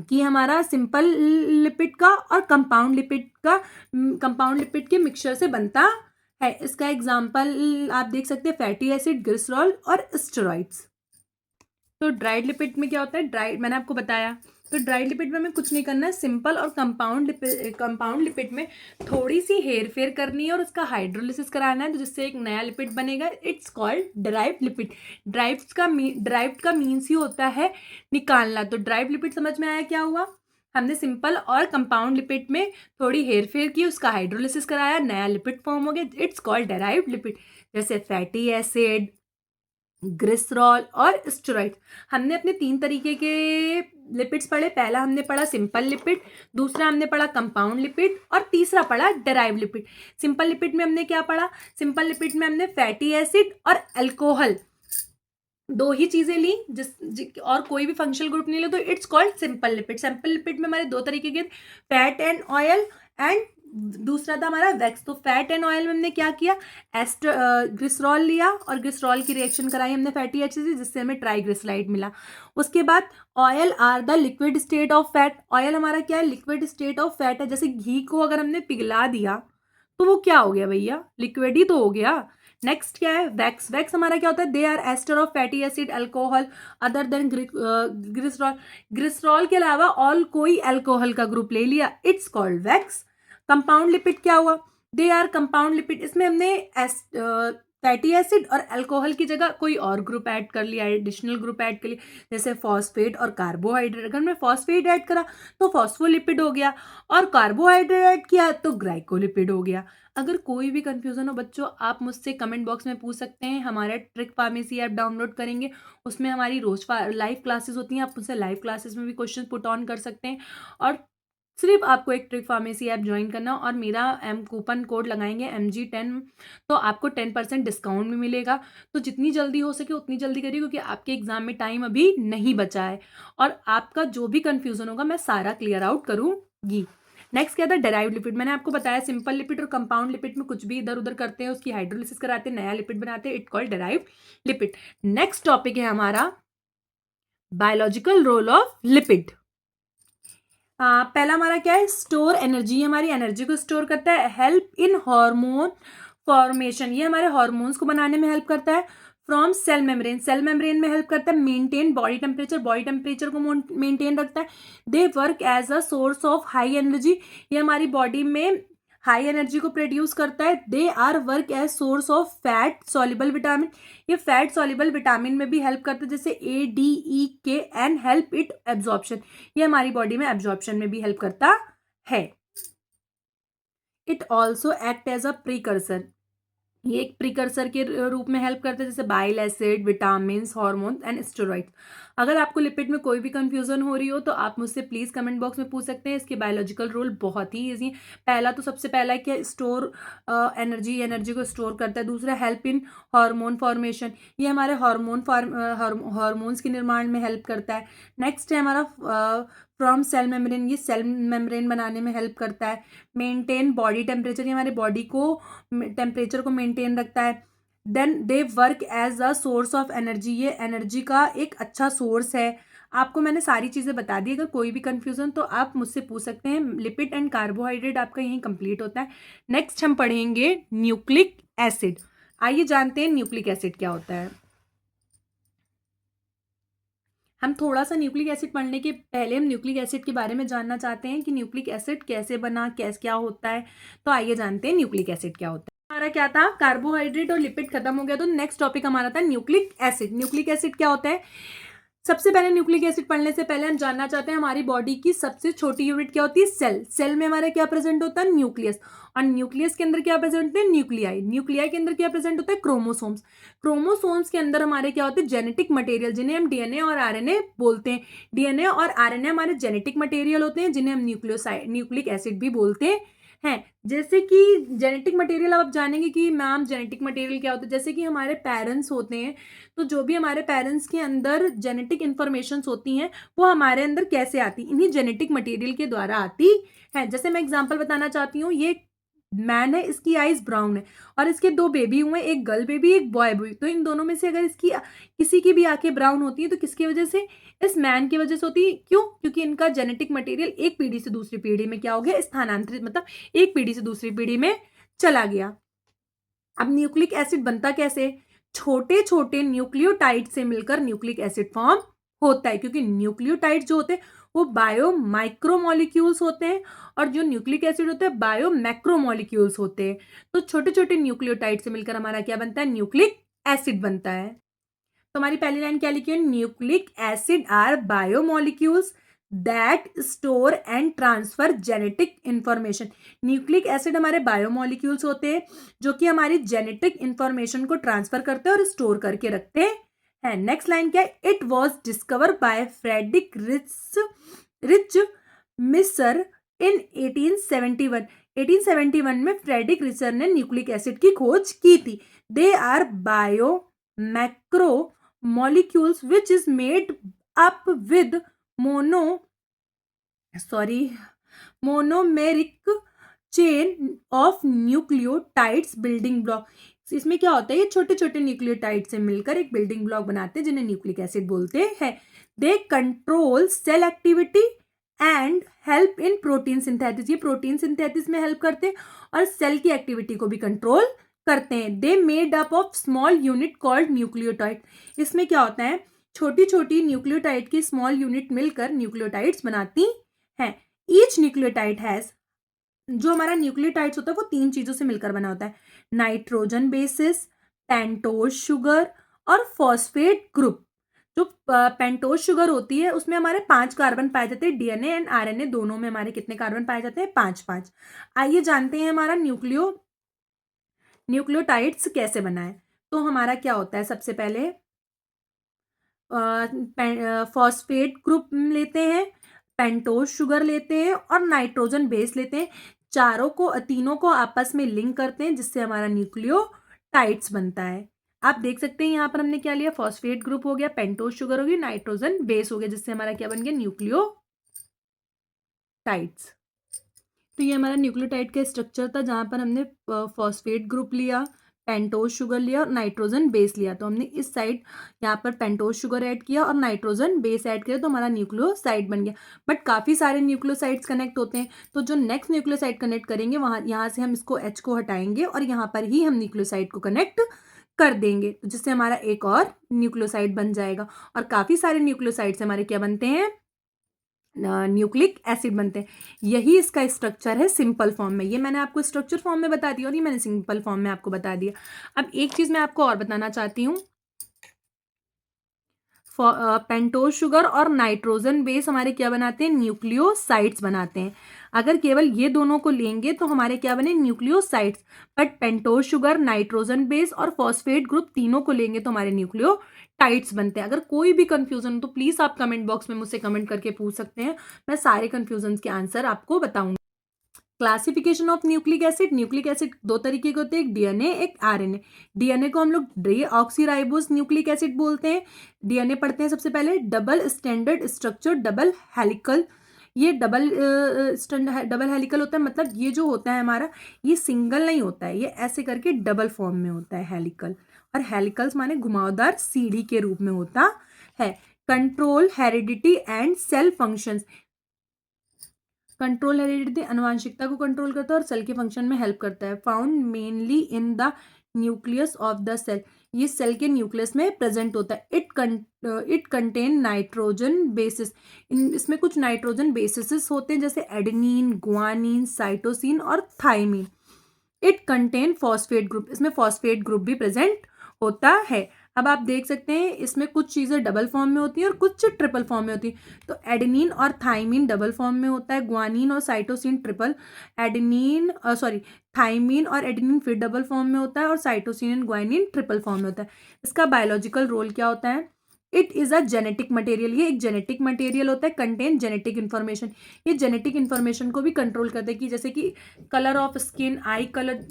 कि हमारा सिंपल लिपिड का और कंपाउंड लिपिड के मिक्सचर से बनता है। इसका एग्जांपल आप देख सकते हैं, फैटी एसिड, ग्लिसरॉल और स्टेरॉइड्स। तो ड्राइड लिपिड में क्या होता है, ड्राइड मैंने आपको बताया। तो ड्राइड लिपिड में हमें कुछ नहीं करना है, सिंपल और कंपाउंड लिपिड में थोड़ी सी हेर फेर करनी है और उसका हाइड्रोलिसिस कराना है, तो जिससे एक नया लिपिड बनेगा। It's called derived lipid. Derived का मीन्स ही होता है निकालना। तो ड्राइव्ड लिपिड समझ में आया क्या हुआ, हमने सिंपल और कंपाउंड लिपिड में थोड़ी हेर फेर की, उसका हाइड्रोलिसिस कराया, नया लिपिड फॉर्म हो गया। It's called derived lipid. जैसे फैटी एसिड, ग्लिसरॉल और स्टेरॉइड। हमने अपने 3 तरीके के लिपिड्स पढ़े। पहला हमने पढ़ा सिंपल लिपिड, दूसरा हमने पढ़ा कंपाउंड लिपिड और तीसरा पढ़ा डेराइव्ड लिपिड। सिंपल लिपिड में हमने क्या पढ़ा, सिंपल लिपिड में हमने फैटी एसिड और अल्कोहल, 2 ही चीजें ली, और कोई भी फंक्शनल ग्रुप नहीं ले, तो it's called simple lipid. Simple lipid में हमारे 2 तरीके के, फैट एंड ऑयल, एंड दूसरा था हमारा वैक्स। तो फैट एंड ऑयल में हमने क्या किया, ग्लिसरॉल लिया और ग्लिसरॉल की रिएक्शन कराई हमने फैटी एसिड से, जिससे हमें ट्राइग्लिसराइड मिला। उसके बाद oil are the liquid state of fat. Oil हमारा क्या है, लिक्विड स्टेट ऑफ फैट है। जैसे घी को अगर हमने पिघला दिया तो वो क्या हो गया भैया, लिक्विड ही तो हो गया। नेक्स्ट क्या है, वैक्स। वैक्स हमारा क्या होता है, they are ester of fatty acid alcohol other than glycerol. Glycerol के अलावा और कोई अल्कोहल का ग्रुप ले लिया, it's called wax. Compound lipid क्या हुआ, दे आर कंपाउंड लिपिड, इसमें हमने फैटी एसिड और अल्कोहल की जगह कोई और ग्रुप ऐड कर लिया, एडिशनल ग्रुप ऐड कर लिया, जैसे फॉस्फेट और कार्बोहाइड्रेट। अगर मैं फॉस्फेट ऐड करा तो फॉस्फोलिपिड हो गया, और कार्बोहाइड्रेट ऐड किया तो ग्लाइकोलिपिड हो गया। अगर कोई भी कंफ्यूजन हो बच्चों, आप मुझसे कमेंट बॉक्स में पूछ सकते हैं। हमारा ट्रिक फार्मेसी ऐप डाउनलोड करेंगे, उसमें हमारी रोज लाइव क्लासेस होती हैं, आप मुझसे लाइव क्लासेस में भी क्वेश्चन पुट ऑन कर सकते हैं। और सिर्फ आपको एक ट्रिक फार्मेसी ऐप ज्वाइन करना और मेरा कूपन कोड लगाएंगे MG10, तो आपको 10% डिस्काउंट भी मिलेगा। तो जितनी जल्दी हो सके उतनी जल्दी करिए, क्योंकि आपके एग्जाम में टाइम अभी नहीं बचा है, और आपका जो भी कंफ्यूजन होगा मैं सारा क्लियर आउट करूंगी। नेक्स्ट क्या था, डेराइव्ड लिपिड। मैंने आपको बताया सिंपल लिपिड और कंपाउंड लिपिड में कुछ भी इधर उधर करते हैं, उसकी हाइड्रोलिसिस कराते हैं, नया लिपिड बनाते हैं, it called derived lipid. Next topic है हमारा बायोलॉजिकल रोल ऑफ लिपिड। पहला हमारा क्या है, स्टोर एनर्जी। हमारी एनर्जी को स्टोर करता है, हेल्प इन हार्मोन फॉर्मेशन, ये हमारे हार्मोन्स को बनाने में हेल्प करता है। From cell membrane, cell membrane में हेल्प करता है। Maintain body temperature, body temperature को मेंटेन रखता है। They work as a source of high energy, ये हमारी बॉडी में हाई एनर्जी को प्रोड्यूस करता है। They are work as source of fat soluble vitamin, ये फैट सॉल्युबल विटामिन में भी हेल्प करता है, जैसे ADEK, and help it absorption, ये हमारी बॉडी में एब्जॉर्प्शन में भी हेल्प करता है। It also act as a precursor, ये एक प्रिकर्सर के रूप में हेल्प करते हैं, जैसे bile acid, vitamin, hormones and steroids. अगर आपको लिपिड में कोई भी कंफ्यूजन हो रही हो तो आप मुझसे प्लीज कमेंट बॉक्स में पूछ सकते हैं। इसके बायोलॉजिकल रोल बहुत ही ईजी है। पहला तो सबसे पहला है कि स्टोर एनर्जी, एनर्जी को स्टोर करता है। दूसरा हेल्प इन हार्मोन फॉर्मेशन, ये हमारे हार्मोन्स के निर्माण में हेल्प करता है। नेक्स्ट है हमारा फ्रॉम सेल मेम्ब्रेन, ये सेल मेम्ब्रेन बनाने में हेल्प करता है। मेंटेन बॉडी टेम्परेचर, ये हमारे बॉडी को टेम्परेचर को मेंटेन रखता है। Then they work as a source of energy, ये एनर्जी का एक अच्छा सोर्स है। आपको मैंने सारी चीज़ें बता दी, अगर कोई भी कंफ्यूजन तो आप मुझसे पूछ सकते हैं। लिपिड एंड कार्बोहाइड्रेट आपका यहीं कंप्लीट होता है। नेक्स्ट हम पढ़ेंगे न्यूक्लिक एसिड। आइए जानते हैं न्यूक्लिक एसिड क्या होता है। हम थोड़ा सा न्यूक्लिक एसिड पढ़ने के पहले हम न्यूक्लिक एसिड के बारे में जानना चाहते हैं कि न्यूक्लिक एसिड कैसे बना, कैसे क्या होता है। तो आइए जानते हैं न्यूक्लिक एसिड क्या होता है। हमारा क्या था, कार्बोहाइड्रेट और लिपिड खत्म हो गया, तो नेक्स्ट टॉपिक हमारा था न्यूक्लिक एसिड। न्यूक्लिक एसिड क्या होता है, सबसे पहले न्यूक्लिक एसिड पढ़ने से पहले हम जानना चाहते हैं हमारी बॉडी की सबसे छोटी यूनिट क्या होती है, सेल। सेल में हमारा क्या प्रेजेंट होता है, न्यूक्लियस। और न्यूक्लियस के अंदर क्या प्रेजेंट होते हैं, न्यूक्लियाई। न्यूक्लियाई के अंदर क्या प्रेजेंट होता है, क्रोमोसोम्स। क्रोमोसोम्स के अंदर हमारे क्या होते हैं, जेनेटिक मटेरियल, जिन्हें हम DNA और RNA बोलते हैं। DNA और RNA हमारे जेनेटिक मटेरियल होते हैं, जिन्हें हम न्यूक्लिक एसिड भी बोलते हैं। जैसे कि जेनेटिक मटेरियल, अब आप जानेंगे कि मैम जेनेटिक मटेरियल क्या होता है। जैसे कि हमारे पेरेंट्स होते हैं, तो जो भी हमारे पेरेंट्स के अंदर जेनेटिक इन्फॉर्मेशन होती हैं वो हमारे अंदर कैसे आती, इन्हीं जेनेटिक मटेरियल के द्वारा आती है। जैसे मैं एग्जांपल बताना चाहती हूँ, ये मैन है, इसकी आईज ब्राउन है और इसके दो बेबी हुए, एक गर्ल बेबी एक बॉय बेबी। तो इन दोनों में से अगर इसकी किसी की भी आंखें ब्राउन होती है तो किसकी वजह से, इस मैन की वजह से होती है। क्यों, क्योंकि इनका जेनेटिक मटेरियल एक पीढ़ी से दूसरी पीढ़ी में क्या हो गया, स्थानांतरित, मतलब एक पीढ़ी से दूसरी पीढ़ी में चला गया। अब न्यूक्लिक एसिड बनता कैसे, छोटे छोटे न्यूक्लियोटाइड से मिलकर न्यूक्लिक एसिड फॉर्म होता है, क्योंकि न्यूक्लियोटाइड जो होते हैं वो बायो माइक्रोमोलिक्यूल्स होते हैं और जो न्यूक्लिक एसिड होते हैं बायो मैक्रोमोलिक्यूल्स होते हैं। तो छोटे छोटे न्यूक्लियोटाइड से मिलकर हमारा क्या बनता है, न्यूक्लिक एसिड बनता है। तो हमारी पहली लाइन क्या लिखी है, nucleic acid are biomolecules that store and transfer genetic information. Nucleic acid हमारे बायोमोलिक्यूल्स होते हैं जो कि हमारी जेनेटिक इंफॉर्मेशन को ट्रांसफर करते हैं और स्टोर करके रखते हैं। नेक्स्ट लाइन क्या है, it was discover by Friedrich रिच मिसर इन 1871। 1871 में फ्रेडरिक रिचर ने न्यूक्लिक एसिड की खोज की थी। They are bio macro molecules which is made up with monomeric chain of nucleotides building block। इसमें क्या होता है, ये छोटे छोटे न्यूक्लियोटाइड से मिलकर एक बिल्डिंग ब्लॉक बनाते हैं जिन्हें न्यूक्लिक एसिड बोलते हैं। They control cell activity and help in protein synthesis, ये प्रोटीन सिंथेसिस में हेल्प करते हैं और सेल की एक्टिविटी को भी कंट्रोल करते हैं। They made up of small unit called nucleotide. इसमें क्या होता है, छोटी छोटी न्यूक्लियोटाइड की स्मॉल यूनिट मिलकर न्यूक्लियोटाइड्स बनाती हैं। ईच न्यूक्लियोटाइड हैज, जो हमारा न्यूक्लियोटाइड्स होता है वो 3 चीजों से मिलकर बना होता है, नाइट्रोजन बेसिस, पेंटोज शुगर और फॉस्फेट ग्रुप। जो पेंटोज शुगर होती है उसमें हमारे 5 कार्बन पाए जाते हैं। डीएनए एंड आरएनए दोनों में हमारे कितने कार्बन पाए जाते हैं, 5 5। आइए जानते हैं हमारा न्यूक्लियोटाइड्स कैसे बना है। तो हमारा क्या होता है, सबसे पहले फॉस्फेट ग्रुप लेते हैं, पेंटोज शुगर लेते हैं और नाइट्रोजन बेस लेते हैं। तीनों को आपस में लिंक करते हैं जिससे हमारा न्यूक्लियोटाइड्स बनता है। आप देख सकते हैं यहाँ पर हमने क्या लिया, फॉस्फेट ग्रुप हो गया, पेंटोज शुगर हो गई, नाइट्रोजन बेस हो गया, जिससे हमारा क्या बन गया, न्यूक्लियोटाइड्स। तो ये हमारा न्यूक्लियोटाइड का स्ट्रक्चर था, जहाँ पर हमने फॉस्फेट ग्रुप लिया, पेंटोज शुगर लिया और नाइट्रोजन बेस लिया। तो हमने इस साइड यहाँ पर पेंटोज शुगर ऐड किया और नाइट्रोजन बेस ऐड किया, तो हमारा न्यूक्लियोसाइड बन गया। बट काफ़ी सारे न्यूक्लियोसाइड्स कनेक्ट होते हैं, तो जो नेक्स्ट न्यूक्लियोसाइड कनेक्ट करेंगे वहाँ यहाँ से हम इसको H को हटाएंगे और यहाँ पर ही हम न्यूक्लियोसाइड को कनेक्ट कर देंगे, तो जिससे हमारा एक और न्यूक्लियोसाइड बन जाएगा। और काफ़ी सारे न्यूक्लियोसाइड्स हमारे क्या बनते हैं, न्यूक्लिक एसिड बनते हैं। यही इसका स्ट्रक्चर है सिंपल फॉर्म में। ये मैंने आपको स्ट्रक्चर फॉर्म में बता दिया और ये मैंने सिंपल फॉर्म में आपको बता दिया। अब एक चीज मैं आपको और बताना चाहती हूँ, पेंटोज शुगर और नाइट्रोजन बेस हमारे क्या बनाते हैं, न्यूक्लियोसाइड्स बनाते हैं। अगर केवल ये दोनों को लेंगे तो हमारे क्या बने, nucleosides. But pentose sugar, nitrogen base और फॉस्फेट ग्रुप तीनों को लेंगे तो हमारे न्यूक्लियोटाइड्स बनते हैं। अगर कोई भी कंफ्यूजन हो तो प्लीज आप कमेंट बॉक्स में मुझसे कमेंट करके पूछ सकते हैं, मैं सारे कंफ्यूजन के आंसर आपको बताऊंगी। Classification of nucleic acid. Nucleic acid 2 तरीके के होते हैं, एक डीएनए एक आरएनए। डीएनए को हम लोग डीऑक्सीराइबोस न्यूक्लिक एसिड बोलते हैं। डीएनए पढ़ते हैं सबसे पहले, double standard structure double helical. ये डबल हेलिकल होता है, मतलब ये जो होता है हमारा, ये सिंगल नहीं होता है, ये ऐसे करके डबल फॉर्म में होता है हेलिकल। और हेलिकल्स माने घुमावदार सीढ़ी के रूप में होता है। Control heredity and cell functions. Control heredity अनुवांशिकता को कंट्रोल करता है और सेल के फंक्शन में हेल्प करता है। Found mainly in the nucleus of the cell. ये सेल के न्यूक्लियस में प्रेजेंट होता है। It contain nitrogen bases. इसमें कुछ नाइट्रोजन बेसिस होते हैं, जैसे एडेनिन, गुआनिन, साइटोसिन और thymine. It contain phosphate group. इसमें फॉस्फेट ग्रुप भी प्रेजेंट होता है। अब आप देख सकते हैं इसमें कुछ चीज़ें डबल फॉर्म में होती हैं और कुछ ट्रिपल फॉर्म में होती हैं। तो एडेनिन और थाइमिन डबल फॉर्म में होता है, गुआनिन और साइटोसिन ट्रिपल, थाइमिन और एडेनिन फिर डबल फॉर्म में होता है और cytosine and guanine triple form में होता है। इसका बायोलॉजिकल रोल क्या होता है, it is a genetic material. ये एक जेनेटिक मटेरियल होता है, कंटेन जेनेटिक इन्फॉर्मेशन। ये जेनेटिक इन्फॉर्मेशन को भी कंट्रोल करता है, कि जैसे कि colour of skin, eye colour,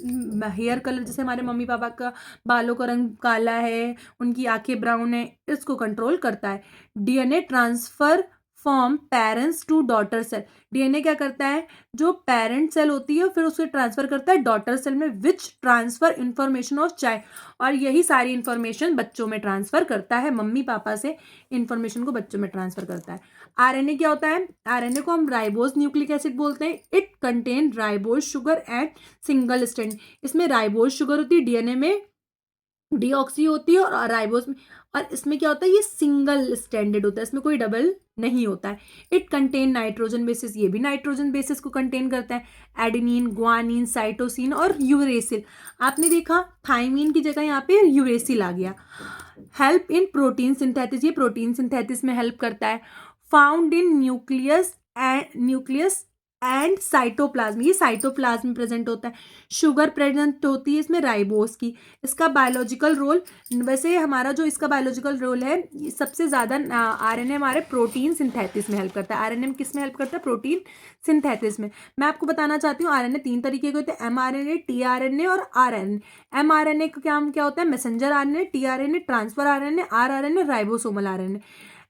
hair colour, जैसे हमारे मम्मी पापा का बालों का रंग काला है, उनकी आंखें ब्राउन है, इसको कंट्रोल करता है। DNA transfer from parents to daughter cell. DNA क्या करता है, जो पेरेंट सेल होती है फिर उसे ट्रांसफर करता है डॉटर सेल में, विच ट्रांसफर इंफॉर्मेशन ऑफ चाइल्ड। और यही सारी इंफॉर्मेशन बच्चों में ट्रांसफर करता है, मम्मी पापा से इंफॉर्मेशन को बच्चों में ट्रांसफर करता है। आरएनए क्या होता है, आरएनए को हम राइबोज न्यूक्लिक एसिड बोलते हैं। It contain ribose sugar and single strand. इसमें राइबोज शुगर होती है, डीएनए में डीऑक्सी होती है और राइबोज में, और इसमें क्या होता है, ये सिंगल स्टैंडर्ड होता है, इसमें कोई डबल नहीं होता है। It contain nitrogen basis. ये भी नाइट्रोजन बेसिस को कंटेन करता है, एडेनिन, गुआनिन, साइटोसिन और यूरेसिल। आपने देखा थाइमिन की जगह यहाँ पे यूरेसिल आ गया। Help in protein synthesis. ये प्रोटीन सिंथेसिस में हेल्प करता है। Found in nucleus and cytoplasm. ये साइटोप्लाज्म में प्रेजेंट होता है। शुगर प्रेजेंट होती है इसमें राइबोस की। इसका बायोलॉजिकल रोल, वैसे हमारा जो इसका बायोलॉजिकल रोल है, सबसे ज़्यादा आरएनए हमारे प्रोटीन सिंथेसिस में हेल्प करता है। आरएनए किस में हेल्प करता है, प्रोटीन सिंथेसिस में। मैं आपको बताना चाहती हूँ आरएनए 3 तरीके के होते हैं, एमआरएनए, टीआरएनए और आरएनए। एमआरएनए का काम क्या होता है, messenger RNA, tRNA transfer RNA, rRNA ribosomal RNA.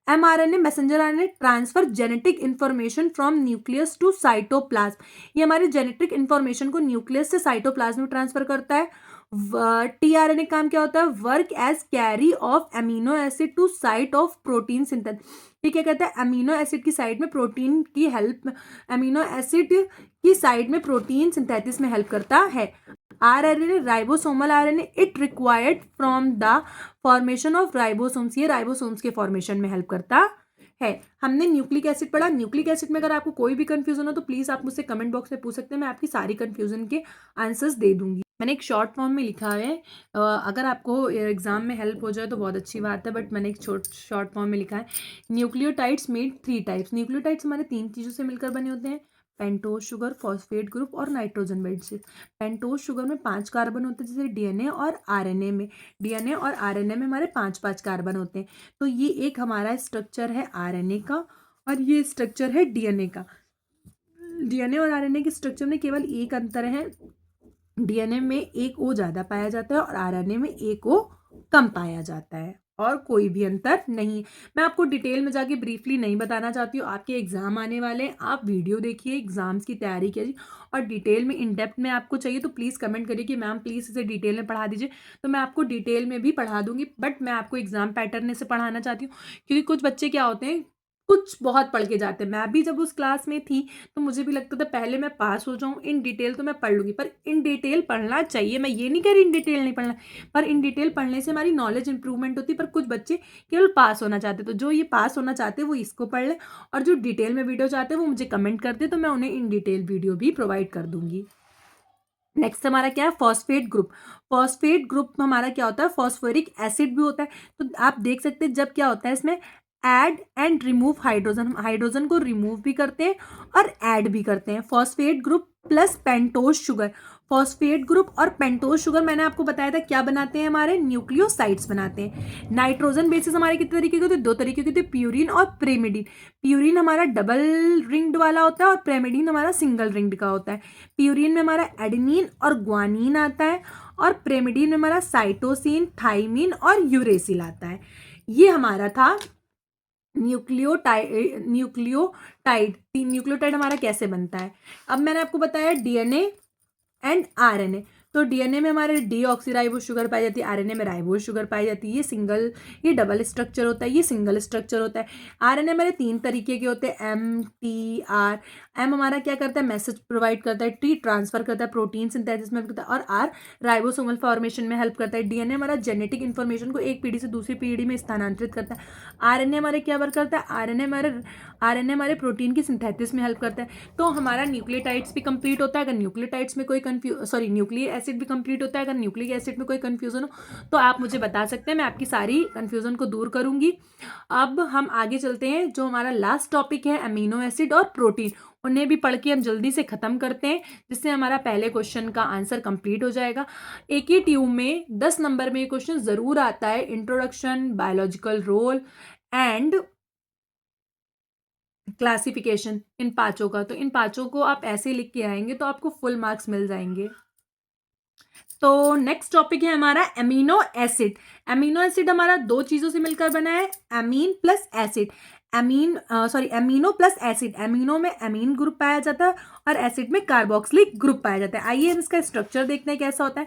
MRNA messenger RNA transfer genetic information from nucleus to cytoplasm. ये हमारे जेनेटिक इन्फॉर्मेशन को न्यूक्लियस से साइटोप्लाज्म में ट्रांसफर करता है। टीआरएनए काम क्या होता है, work as carry of amino acid to site of protein synthesis. ये क्या कहता है, अमीनो एसिड की साइड में प्रोटीन की हेल्प, अमीनो एसिड की साइड में प्रोटीन सिंथेसिस में हेल्प करता है। RNA ribosomal RNA it required from the formation of ribosomes, ये राइबोसोम्स के फॉर्मेशन में हेल्प करता है। हमने न्यूक्लिक एसिड पढ़ा। न्यूक्लिक एसिड में अगर आपको कोई भी कंफ्यूजन हो तो प्लीज़ आप मुझसे कमेंट बॉक्स में पूछ सकते हैं, मैं आपकी सारी कंफ्यूजन के आंसर्स दे दूंगी। मैंने एक शॉर्ट फॉर्म में लिखा है, अगर आपको एग्जाम में हेल्प हो जाए तो बहुत अच्छी बात है, बट मैंने एक शॉर्ट फॉर्म में लिखा है न्यूक्लियोटाइड्स मेड 3 टाइप्स। न्यूक्लियोटाइड्स हमारे 3 चीज़ों से मिलकर बने होते हैं, पेंटोज शुगर, फॉस्फेट ग्रुप और नाइट्रोजन बेसिस। पेंटोज शुगर में 5 कार्बन होते हैं, जैसे डीएनए और आरएनए में, डीएनए और आरएनए में हमारे 5-5 कार्बन होते हैं। तो ये एक हमारा स्ट्रक्चर है आरएनए का और ये स्ट्रक्चर है डीएनए का। डीएनए और आरएनए के स्ट्रक्चर में केवल एक अंतर है, डीएनए में एक ओ ज़्यादा पाया जाता है और आरएनए में एक ओ कम पाया जाता है, और कोई भी अंतर नहीं। मैं आपको डिटेल में जाके ब्रीफली नहीं बताना चाहती हूँ, आपके एग्जाम आने वाले हैं, आप वीडियो देखिए, एग्जाम्स की तैयारी कीजिए, और डिटेल में इन डेप्थ में आपको चाहिए तो प्लीज़ कमेंट करिए कि मैम प्लीज़ इसे डिटेल में पढ़ा दीजिए, तो मैं आपको डिटेल में भी पढ़ा दूंगी, बट मैं आपको एग्जाम पैटर्न से पढ़ाना चाहती हूँ, क्योंकि कुछ बच्चे क्या होते हैं, कुछ बहुत पढ़ के जाते हैं। मैं भी जब उस क्लास में थी तो मुझे भी लगता था पहले मैं पास हो जाऊं, इन डिटेल तो मैं पढ़ लूँगी, पर इन डिटेल पढ़ना चाहिए, मैं ये नहीं कह रही इन डिटेल नहीं पढ़ना, पर इन डिटेल पढ़ने से हमारी नॉलेज इंप्रूवमेंट होती है। पर कुछ बच्चे केवल पास होना चाहते, तो जो ये पास होना चाहते हैं वो इसको पढ़ लें, और जो डिटेल में वीडियो चाहते हैं वो मुझे कमेंट करते, तो मैं उन्हें इन डिटेल वीडियो भी प्रोवाइड कर दूंगी। नेक्स्ट हमारा क्या है, फॉस्फेट ग्रुप। फॉस्फेट ग्रुप हमारा क्या होता है, फॉस्फोरिक एसिड भी होता है। तो आप देख सकते हैं जब क्या होता है इसमें, ऐड एंड रिमूव हाइड्रोजन, हम हाइड्रोजन को रिमूव भी करते हैं और ऐड भी करते हैं। Phosphate group plus pentose sugar, phosphate group और पेंटोज शुगर मैंने आपको बताया था क्या बनाते हैं, हमारे न्यूक्लियोसाइड्स बनाते हैं। नाइट्रोजन बेसिस हमारे कितने तरीके के होते हैं, 2 तरीके के होते हैं, प्यूरिन और प्रेमिडीन। प्यूरिन हमारा डबल रिंग्ड वाला होता है और प्रेमिडीन हमारा सिंगल रिंग्ड का होता है। प्यूरिन में हमारा एडेनिन और ग्वानिन आता है, और प्रेमिडीन में हमारा साइटोसिन, थाइमिन और यूरेसिल आता है। ये हमारा था न्यूक्लियोटाइड हमारा कैसे बनता है। अब मैंने आपको बताया डीएनए एंड आरएनए। तो डीएनए में हमारे डीऑक्सीराइबोज शुगर पाई जाती है, आरएनए में राइबोज शुगर पाई जाती है। ये डबल स्ट्रक्चर होता है, ये सिंगल स्ट्रक्चर होता है। आरएनए हमारे 3 तरीके के होते हैं, एम, टी, आर। एम हमारा क्या करता है, मैसेज प्रोवाइड करता है, टी ट्रांसफर करता है, प्रोटीन सिंथेसिस में करता है, और आर राइबोसोमल फॉर्मेशन में हेल्प करता है। डीएनए हमारा जेनेटिक इन्फॉर्मेशन को एक पीढ़ी से दूसरी पीढ़ी में स्थानांतरित करता है। आरएनए हमारे क्या वर्क करता है, आरएनए हमारे प्रोटीन की सिंथेसिस में हेल्प करता है। तो हमारा न्यूक्लियोटाइड्स भी कंप्लीट होता है। अगर न्यूक्लियोटाइड्स में कोई न्यूक्लिक एसिड भी कंप्लीट होता है। अगर न्यूक्लिक एसिड में कोई कंफ्यूजन हो तो आप मुझे बता सकते हैं, मैं आपकी सारी कंफ्यूजन को दूर करूंगी। अब हम आगे चलते हैं, जो हमारा लास्ट टॉपिक है अमीनो एसिड और प्रोटीन, उन्हें भी पढ़ के हम जल्दी से खत्म करते हैं, जिससे हमारा पहले क्वेश्चन का आंसर कंप्लीट हो जाएगा। एक ही ट्यूब में 10 नंबर में ये क्वेश्चन जरूर आता है, introduction, biological role and classification, इन 5 का। तो इन 5 को आप ऐसे लिख के आएंगे तो आपको फुल मार्क्स मिल जाएंगे। तो नेक्स्ट टॉपिक है हमारा एमिनो एसिड। एमिनो एसिड हमारा 2 चीजों से मिलकर बना है, amine plus acid. Amino plus acid. Amino में एमीन ग्रुप पाया जाता है और एसिड में कार्बोक्सिलिक ग्रुप पाया जाता है। आइए हम इसका स्ट्रक्चर देखते हैं कैसा होता है।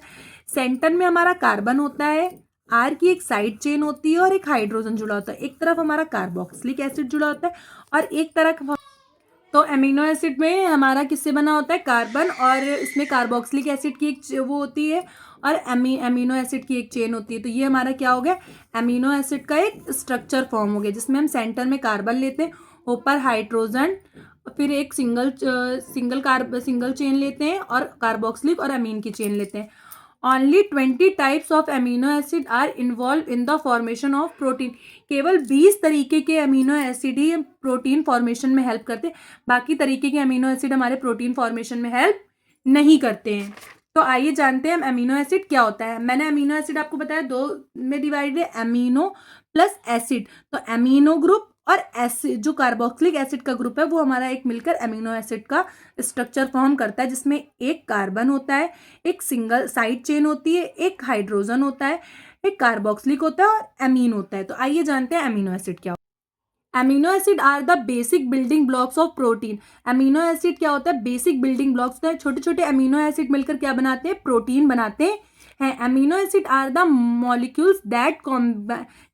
सेंटर में हमारा कार्बन होता है, आर की एक साइड चेन होती है और एक हाइड्रोजन जुड़ा होता है। एक तरफ हमारा कार्बोक्सिलिक एसिड जुड़ा होता है और एक तरफ, तो एमिनो एसिड में हमारा किससे बना होता है, कार्बन, और इसमें कार्बोक्सिलिक एसिड की एक वो होती है और एमिनो एसिड की एक चेन होती है। तो ये हमारा क्या हो गया, एमिनो एसिड का एक स्ट्रक्चर फॉर्म हो गया, जिसमें हम सेंटर में कार्बन लेते हैं, ऊपर हाइड्रोजन, फिर एक सिंगल चेन लेते हैं और कार्बोक्सिलिक और अमीन की चेन लेते हैं। Only 20 types of amino acid are involve in the formation of protein. केवल 20 तरीके के अमीनो एसिड ही प्रोटीन फॉर्मेशन में हेल्प करते हैं, बाकी तरीके के अमीनो एसिड हमारे प्रोटीन फॉर्मेशन में हेल्प नहीं करते हैं। तो आइए जानते हैं हम अमीनो एसिड क्या होता है। मैंने अमीनो एसिड आपको बताया 2 में डिवाइड है, अमीनो प्लस एसिड। तो अमीनो ग्रुप और एसिड, जो कार्बोक्सिलिक एसिड का ग्रुप है, वो हमारा एक मिलकर अमीनो एसिड का स्ट्रक्चर फॉर्म करता है, जिसमें एक कार्बन होता है, एक सिंगल साइड चेन होती है, एक हाइड्रोजन होता है, एक कार्बोक्सिलिक होता है और अमीन होता है। तो आइए जानते हैं अमीनो एसिड क्या होता है। Amino acid are the basic building blocks of protein. Amino acid क्या होता है, बेसिक बिल्डिंग ब्लॉक्स होता है। छोटे छोटे अमीनो एसिड मिलकर क्या बनाते हैं, प्रोटीन बनाते हैं। Amino acid are the molecules that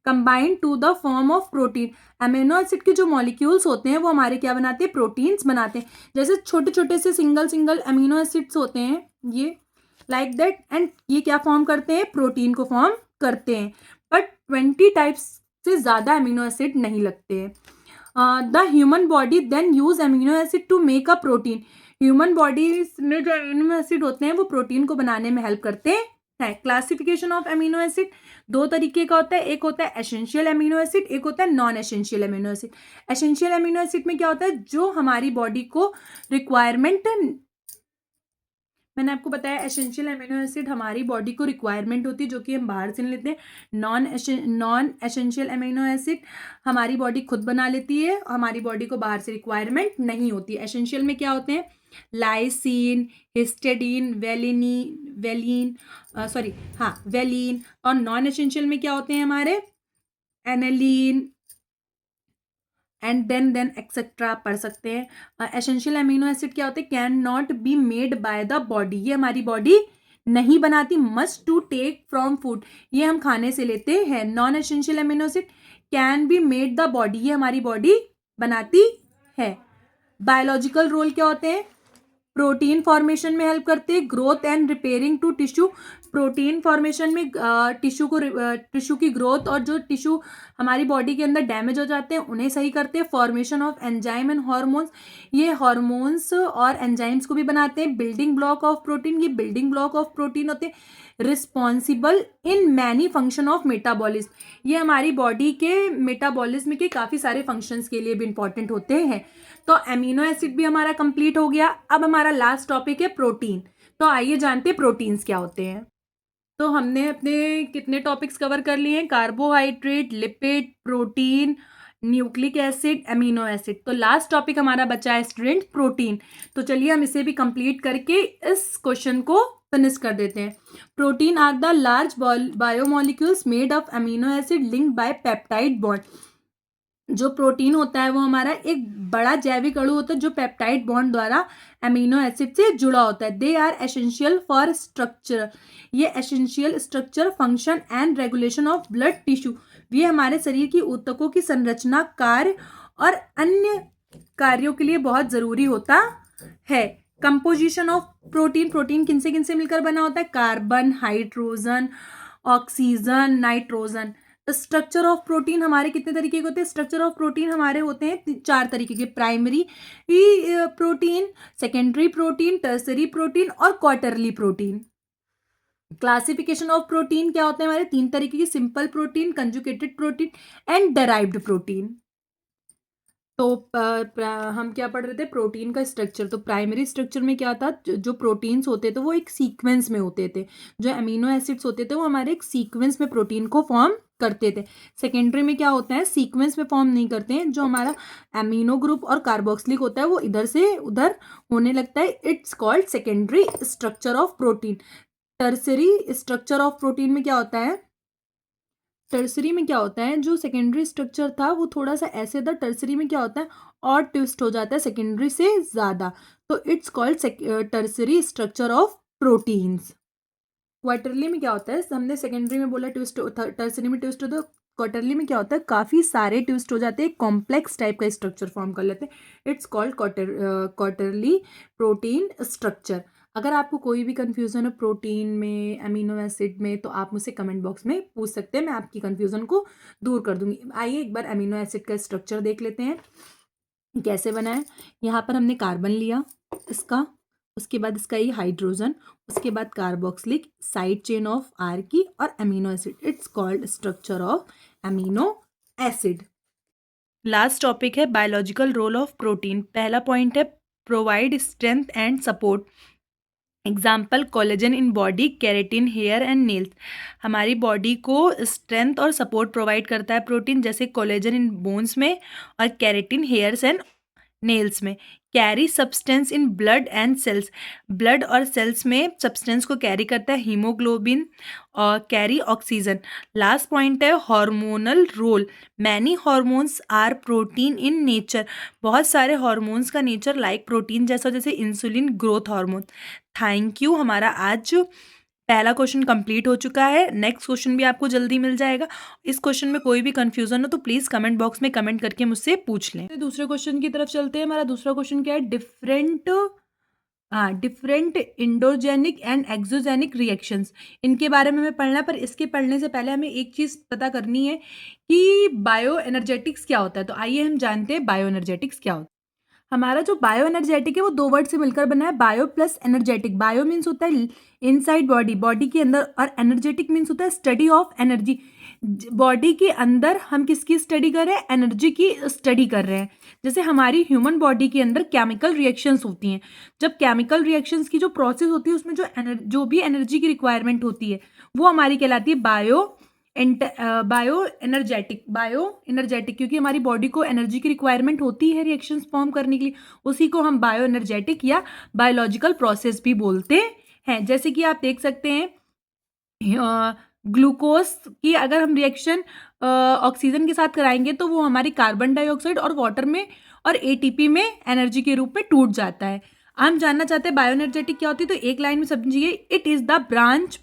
combine to the form of protein. Amino acid के जो मॉलिक्यूल्स होते हैं वो हमारे क्या बनाते हैं, प्रोटीन्स बनाते हैं। जैसे छोटे छोटे से सिंगल अमीनो एसिड्स होते हैं, ये लाइक दैट, एंड ये क्या फॉर्म करते हैं, प्रोटीन को फॉर्म करते हैं, बट 20 टाइप्स से ज़्यादा अमीनो एसिड नहीं लगते हैं। The human body then use amino acid to make a protein. Human body में जो अमीनो एसिड होते हैं वो प्रोटीन को बनाने में हेल्प करते हैं। क्लासिफिकेशन ऑफ अमीनो एसिड दो तरीके का होता है, एक होता है एसेंशियल अमीनो एसिड, एक होता है non essential amino acid. Essential amino acid में क्या होता है, जो हमारी बॉडी को रिक्वायरमेंट, मैंने आपको बताया एसेंशियल अमीनो एसिड हमारी बॉडी को रिक्वायरमेंट होती है जो कि हम बाहर से नहीं लेते हैं। नॉन एसेंशियल अमीनो एसिड हमारी बॉडी खुद बना लेती है, हमारी बॉडी को बाहर से रिक्वायरमेंट नहीं होती है। एसेंशियल में क्या होते हैं, लाइसिन, हिस्टेडीन, वेलिन। और नॉन एसेंशियल में क्या होते हैं हमारे, एनेलिन एंड देन एक्सेट्रा पढ़ सकते हैं। एसेंशियल अमीनो एसिड क्या होते हैं, can not be made by the body, ये हमारी बॉडी नहीं बनाती, must to take from food, ये हम खाने से लेते हैं। Non essential amino acid can be made the body, ये हमारी बॉडी बनाती है। बायोलॉजिकल रोल क्या होते हैं, प्रोटीन फॉर्मेशन में हेल्प करते हैं, growth and repairing to tissue, protein formation में टिश्यू की ग्रोथ और जो टिश्यू हमारी बॉडी के अंदर डैमेज हो जाते हैं उन्हें सही करते हैं। Formation of enzyme and hormones, ये हार्मोन्स और एंजाइम्स को भी बनाते हैं। बिल्डिंग ब्लॉक ऑफ प्रोटीन, ये बिल्डिंग ब्लॉक ऑफ प्रोटीन होते हैं। Responsible in many function of metabolism, ये हमारी बॉडी के मेटाबॉलिज्म के काफ़ी सारे फंक्शंस के लिए भी इंपॉर्टेंट होते हैं। तो अमीनो एसिड भी हमारा कंप्लीट हो गया। अब हमारा लास्ट टॉपिक है प्रोटीन। तो आइए जानते हैं प्रोटीन्स क्या होते हैं। तो हमने अपने कितने टॉपिक्स कवर कर लिए हैं, carbohydrate, lipid, protein, nucleic acid, amino acid. तो लास्ट टॉपिक हमारा बचा है स्टूडेंट प्रोटीन। तो चलिए हम इसे भी कंप्लीट करके इस क्वेश्चन को फिनिश कर देते हैं। Protein are the large biomolecules made of amino acid linked by peptide bond. जो प्रोटीन होता है वो हमारा एक बड़ा जैविक अणु होता है जो पेप्टाइड बॉन्ड द्वारा अमीनो एसिड से जुड़ा होता है। They are essential for structure, ये essential structure, function and regulation of blood tissue, ये हमारे शरीर की ऊतकों की संरचना, कार्य और अन्य कार्यों के लिए बहुत जरूरी होता है। कंपोजिशन ऑफ प्रोटीन, प्रोटीन किनसे किनसे मिलकर बना होता है, carbon, hydrogen, oxygen, nitrogen. Structure of protein हमारे कितने तरीके के होते हैं, स्ट्रक्चर ऑफ प्रोटीन हमारे होते हैं 4 तरीके के, primary protein, secondary protein, tertiary protein और quarterly protein. Classification of protein क्या होते हैं हमारे 3 तरीके की, simple protein, conjugated protein and derived protein. तो हम क्या पढ़ रहे थे, प्रोटीन का स्ट्रक्चर। तो प्राइमरी स्ट्रक्चर में क्या था, जो प्रोटीन्स होते थे वो एक सीक्वेंस में होते थे, जो अमीनो एसिड्स होते थे वो हमारे एक सीक्वेंस में प्रोटीन को फॉर्म करते थे। सेकेंडरी में क्या होता है, सीक्वेंस में फॉर्म नहीं करते हैं, जो हमारा अमीनो ग्रुप और कार्बोक्सिलिक होता है वो इधर से उधर होने लगता है, it's called secondary structure of protein. Tertiary structure of protein में क्या होता है, टर्सरी में क्या होता है, जो सेकेंडरी स्ट्रक्चर था वो थोड़ा सा ऐसे था, टर्सरी में क्या होता है और ट्विस्ट हो जाता है सेकेंडरी से ज़्यादा, तो it's called tertiary structure of proteins. Quarterly में क्या होता है, हमने सेकेंडरी में बोला ट्विस्ट, टर्सरी में ट्विस्ट होता है, क्वार्टरली में क्या होता है काफ़ी सारे ट्विस्ट हो जाते हैं, कॉम्प्लेक्स टाइप का स्ट्रक्चर फॉर्म कर लेते हैं, it's called quarterly protein structure. अगर आपको कोई भी कन्फ्यूज़न हो प्रोटीन में, अमीनो एसिड में, तो आप मुझसे कमेंट बॉक्स में पूछ सकते हैं, मैं आपकी कन्फ्यूज़न को दूर कर दूंगी। आइए एक बार अमीनो एसिड का स्ट्रक्चर देख लेते हैं कैसे बना है। यहाँ पर हमने कार्बन लिया इसका, उसके बाद इसका ये हाइड्रोजन, उसके बाद carboxylic, side chain of R की और amino acid, it's called structure of amino acid. Last topic है बायोलॉजिकल रोल ऑफ प्रोटीन। पहला पॉइंट है provide strength and support. Example collagen in body, keratin hair and nails. हमारी body को strength और support provide करता है protein, जैसे collagen in bones में और केराटिन हेयर्स एंड नेल्स में। Carry substance in blood and cells, blood और सेल्स में सब्सटेंस को कैरी करता है, हीमोग्लोबिन और कैरी ऑक्सीजन। लास्ट पॉइंट है hormonal role. Many hormones are protein in nature, बहुत सारे हार्मोन्स का नेचर लाइक प्रोटीन जैसा, जैसे insulin, growth hormone. Thank you, हमारा आज पहला क्वेश्चन कंप्लीट हो चुका है। नेक्स्ट क्वेश्चन भी आपको जल्दी मिल जाएगा। इस क्वेश्चन में कोई भी कंफ्यूजन हो तो प्लीज़ कमेंट बॉक्स में कमेंट करके मुझसे पूछ लें। दूसरे क्वेश्चन की तरफ चलते हैं। हमारा दूसरा क्वेश्चन क्या है, डिफरेंट हाँ, different endogenic and exergonic reactions, इनके बारे में हमें पढ़ना है। पर इसके पढ़ने से पहले हमें एक चीज़ पता करनी है कि बायो एनर्जेटिक्स क्या होता है। तो आइए हम जानते हैं बायो एनर्जेटिक्स क्या होता है। हमारा जो बायो एनर्जेटिक है वो दो वर्ड से मिलकर बना है, bio plus energetic. Bio means होता है इनसाइड बॉडी, बॉडी के अंदर, और एनर्जेटिक मीन्स होता है स्टडी ऑफ एनर्जी। बॉडी के अंदर हम किसकी स्टडी कर रहे हैं? एनर्जी की स्टडी कर रहे हैं। जैसे हमारी ह्यूमन बॉडी के अंदर केमिकल रिएक्शंस होती हैं। जब केमिकल रिएक्शंस की जो प्रोसेस होती है उसमें जो भी एनर्जी की रिक्वायरमेंट होती है वो हमारी कहलाती है बायो एनर्जेटिक, क्योंकि हमारी बॉडी को एनर्जी की रिक्वायरमेंट होती है रिएक्शंस फॉर्म करने के लिए। उसी को हम बायो एनर्जेटिक या बायोलॉजिकल प्रोसेस भी बोलते हैं। जैसे कि आप देख सकते हैं ग्लूकोज की अगर हम रिएक्शन ऑक्सीजन के साथ कराएंगे तो वो हमारी कार्बन डाइऑक्साइड और वाटर में और एटीपी में एनर्जी के रूप में टूट जाता है। हम जानना चाहते हैं बायो एनर्जेटिक क्या होती है, तो एक लाइन में समझिए, it is the branch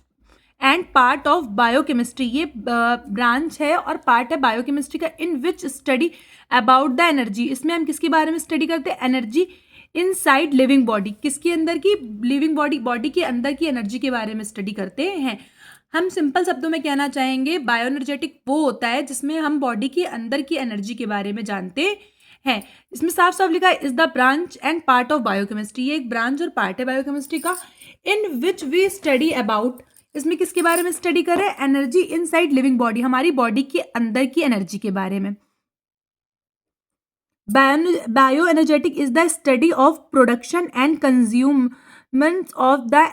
and part of biochemistry. ये ब्रांच है और पार्ट है बायोकेमिस्ट्री का, in which study about the energy. इसमें हम किसके बारे में स्टडी करते हैं? Energy inside living body. किसके अंदर की? लिविंग बॉडी, बॉडी के अंदर की एनर्जी के बारे में स्टडी करते हैं। हम सिंपल शब्दों में कहना चाहेंगे बायो एनर्जेटिक वो होता है जिसमें हम बॉडी के अंदर की एनर्जी के बारे में जानते हैं। इसमें साफ साफ लिखा है is the branch and part of biochemistry. ये एक ब्रांच और पार्ट है बायोकेमिस्ट्री का। In which we study about, इसमें किसके बारे में स्टडी कर रहे हैं? एनर्जी इनसाइड लिविंग बॉडी, हमारी बॉडी के अंदर की एनर्जी के बारे में। Bioenergetic is the study of production and consumption of the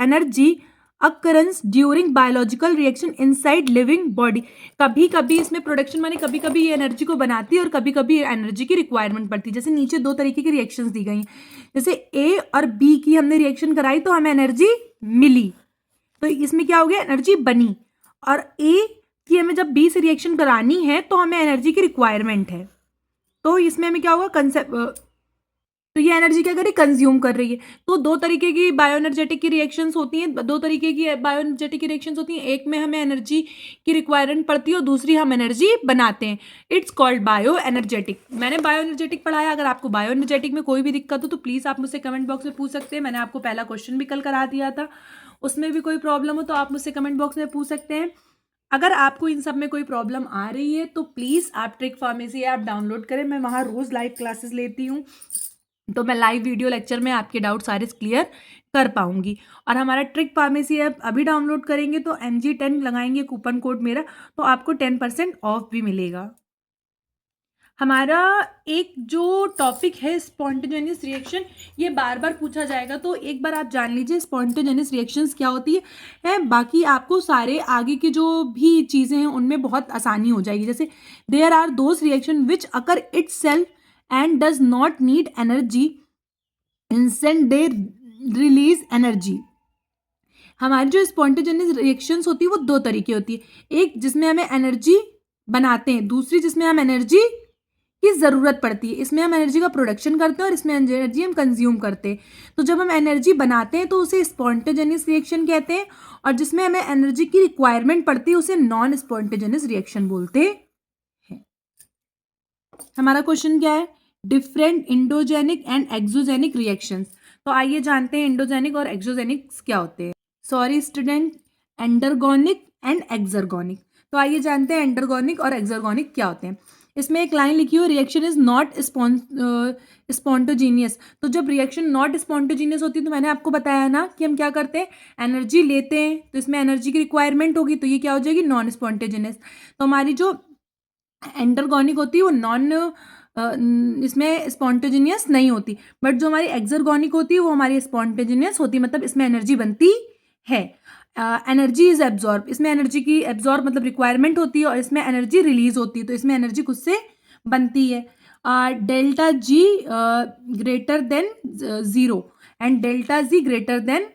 energy occurrence during biological reaction inside living body. कभी कभी इसमें प्रोडक्शन माने कभी कभी ये एनर्जी को बनाती है और कभी कभी एनर्जी की रिक्वायरमेंट पड़ती है। जैसे नीचे दो तरीके की रिएक्शंस दी गई हैं, जैसे ए और बी की हमने रिएक्शन कराई तो हमें एनर्जी मिली, तो इसमें क्या हो गया? एनर्जी बनी। और ए की हमें जब बी से रिएक्शन करानी है तो हमें एनर्जी की रिक्वायरमेंट है, तो इसमें हमें क्या होगा? कंसेप्ट, तो ये एनर्जी क्या कर रही है? कंज्यूम कर रही है। तो दो तरीके की बायो एनर्जेटिक की रिएक्शंस होती हैं, दो तरीके की बायो एनर्जेटिक की रिएक्शंस होती हैं। एक में हमें एनर्जी की रिक्वायरमेंट पड़ती है और दूसरी हम एनर्जी बनाते हैं। It's called bio energetic. मैंने बायो एनर्जेटिक पढ़ाया। अगर आपको बायो एनर्जेटिक में कोई भी दिक्कत हो तो प्लीज़ आप मुझसे कमेंट बॉक्स में पूछ सकते हैं। मैंने आपको पहला क्वेश्चन भी कल करा दिया था, उसमें भी कोई प्रॉब्लम हो तो आप मुझसे कमेंट बॉक्स में पूछ सकते हैं। अगर आपको इन सब में कोई प्रॉब्लम आ रही है तो प्लीज़ आप ट्रिक फार्मेसी ऐप डाउनलोड करें। मैं वहाँ रोज़ लाइव क्लासेस लेती हूँ, तो मैं लाइव वीडियो लेक्चर में आपके डाउट सारे क्लियर कर पाऊंगी। और हमारा ट्रिक फार्मेसी ऐप अभी डाउनलोड करेंगे तो MG10 लगाएंगे कूपन कोड मेरा, तो आपको 10% ऑफ भी मिलेगा। हमारा एक जो टॉपिक है स्पॉन्टेनियस रिएक्शन, ये बार बार पूछा जाएगा, तो एक बार आप जान लीजिए स्पॉन्टेनियस रिएक्शंस क्या होती है। बाकी आपको सारे आगे की जो भी चीज़ें हैं उनमें बहुत आसानी हो जाएगी। जैसे there are those reaction which occur itself and does not need energy, instant they release energy. हमारी जो स्पॉन्टेनियस रिएक्शंस होती है वो दो तरीके होती है, एक जिसमें हमें एनर्जी बनाते हैं, दूसरी जिसमें हम एनर्जी की ज़रूरत पड़ती है। इसमें हम एनर्जी का प्रोडक्शन करते हैं और इसमें एनर्जी हम कंज्यूम करते हैं। तो जब हम एनर्जी बनाते हैं तो उसे स्पॉन्टेनियस रिएक्शन कहते हैं, और जिसमें हमें एनर्जी की रिक्वायरमेंट पड़ती है उसे नॉन स्पॉन्टेनियस रिएक्शन बोलते हैं। हमारा क्वेश्चन क्या है? Different endogenic and exergonic reactions. तो आइए जानते हैं इंडोजेनिक और एक्सोजेनिक्स क्या होते हैं। Sorry student, endergonic and exergonic. तो आइए जानते हैं एंडरगोनिक और एक्सर्गोनिक क्या होते हैं। इसमें एक लाइन लिखी हो, रिएक्शन इज नॉट स्पॉन्टोजीनियस। तो जब रिएक्शन नॉट स्पॉन्टोजीनियस होती है तो मैंने आपको बताया ना कि हम क्या करते हैं? एनर्जी लेते हैं, तो इसमें एनर्जी की रिक्वायरमेंट होगी, तो ये क्या हो जाएगी? नॉन स्पॉन्टोजीनियस। तो हमारी जो एंडरगोनिक होती है वो इसमें स्पॉन्टेनियस नहीं होती, बट जो हमारी एक्सर्गोनिक होती है वो हमारी स्पॉन्टेनियस होती है, मतलब इसमें एनर्जी बनती है। एनर्जी इज एब्जॉर्ब, इसमें एनर्जी की एब्जॉर्ब मतलब रिक्वायरमेंट होती है, और इसमें एनर्जी रिलीज होती है, तो इसमें एनर्जी खुद से बनती है। Delta ji greater than zero and delta G greater than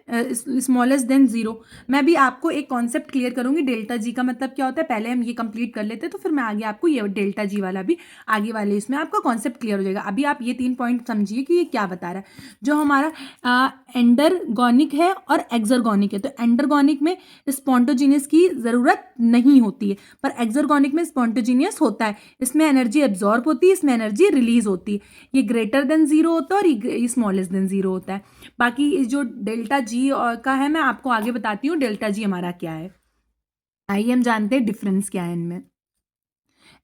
smallest than zero. मैं भी आपको एक कॉन्सेप्ट क्लियर करूंगी डेल्टा जी का मतलब क्या होता है। पहले हम ये कंप्लीट कर लेते हैं तो फिर मैं आगे आपको ये डेल्टा जी वाला भी आगे वाले इसमें आपका कॉन्सेप्ट क्लियर हो जाएगा। अभी आप ये 3 पॉइंट समझिए कि ये क्या बता रहा है। जो हमारा एंडरगोनिक है और एक्सर्गोनिक है, तो एंडरगोनिक में स्पॉन्टोजीनियस की ज़रूरत नहीं होती है, पर एक्सर्गोनिक में स्पॉन्टोजीनियस होता है। इसमें एनर्जी एब्जॉर्ब होती है, इसमें एनर्जी रिलीज होती है। ये ग्रेटर देन ज़ीरो होता है और ये स्मॉलेस्ट देन ज़ीरो होता है। बाकी इस जो डेल्टा जी का है मैं आपको आगे बताती हूँ डेल्टा जी हमारा क्या है। आइए हम जानते हैं डिफरेंस क्या है इनमें।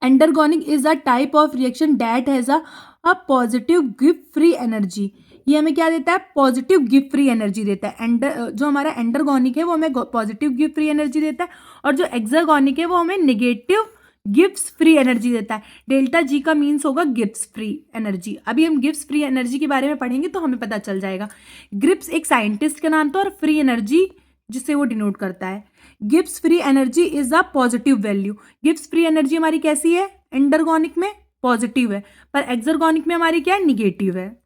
Endergonic is a type of reaction that has a positive gift free energy. ये हमें क्या देता है? पॉजिटिव गिफ्ट फ्री एनर्जी देता है। जो हमारा एंडरगोनिक है वो हमें पॉजिटिव गिफ्ट फ्री एनर्जी देता है, और जो एक्सरगोनिक है वो हमें निगेटिव गिफ्ट्स फ्री एनर्जी देता है। डेल्टा जी का मीन्स होगा गिफ्ट्स फ्री एनर्जी। अभी हम गिफ्ट्स फ्री एनर्जी के बारे में पढ़ेंगे तो हमें पता चल जाएगा। गिब्स एक साइंटिस्ट का नाम था, और फ्री एनर्जी जिससे वो डिनोट करता है। Gibbs free energy is a positive value. Gibbs free energy हमारी कैसी है? एंडरगोनिक में पॉजिटिव है, पर एक्सरगोनिक में हमारी क्या है? निगेटिव है।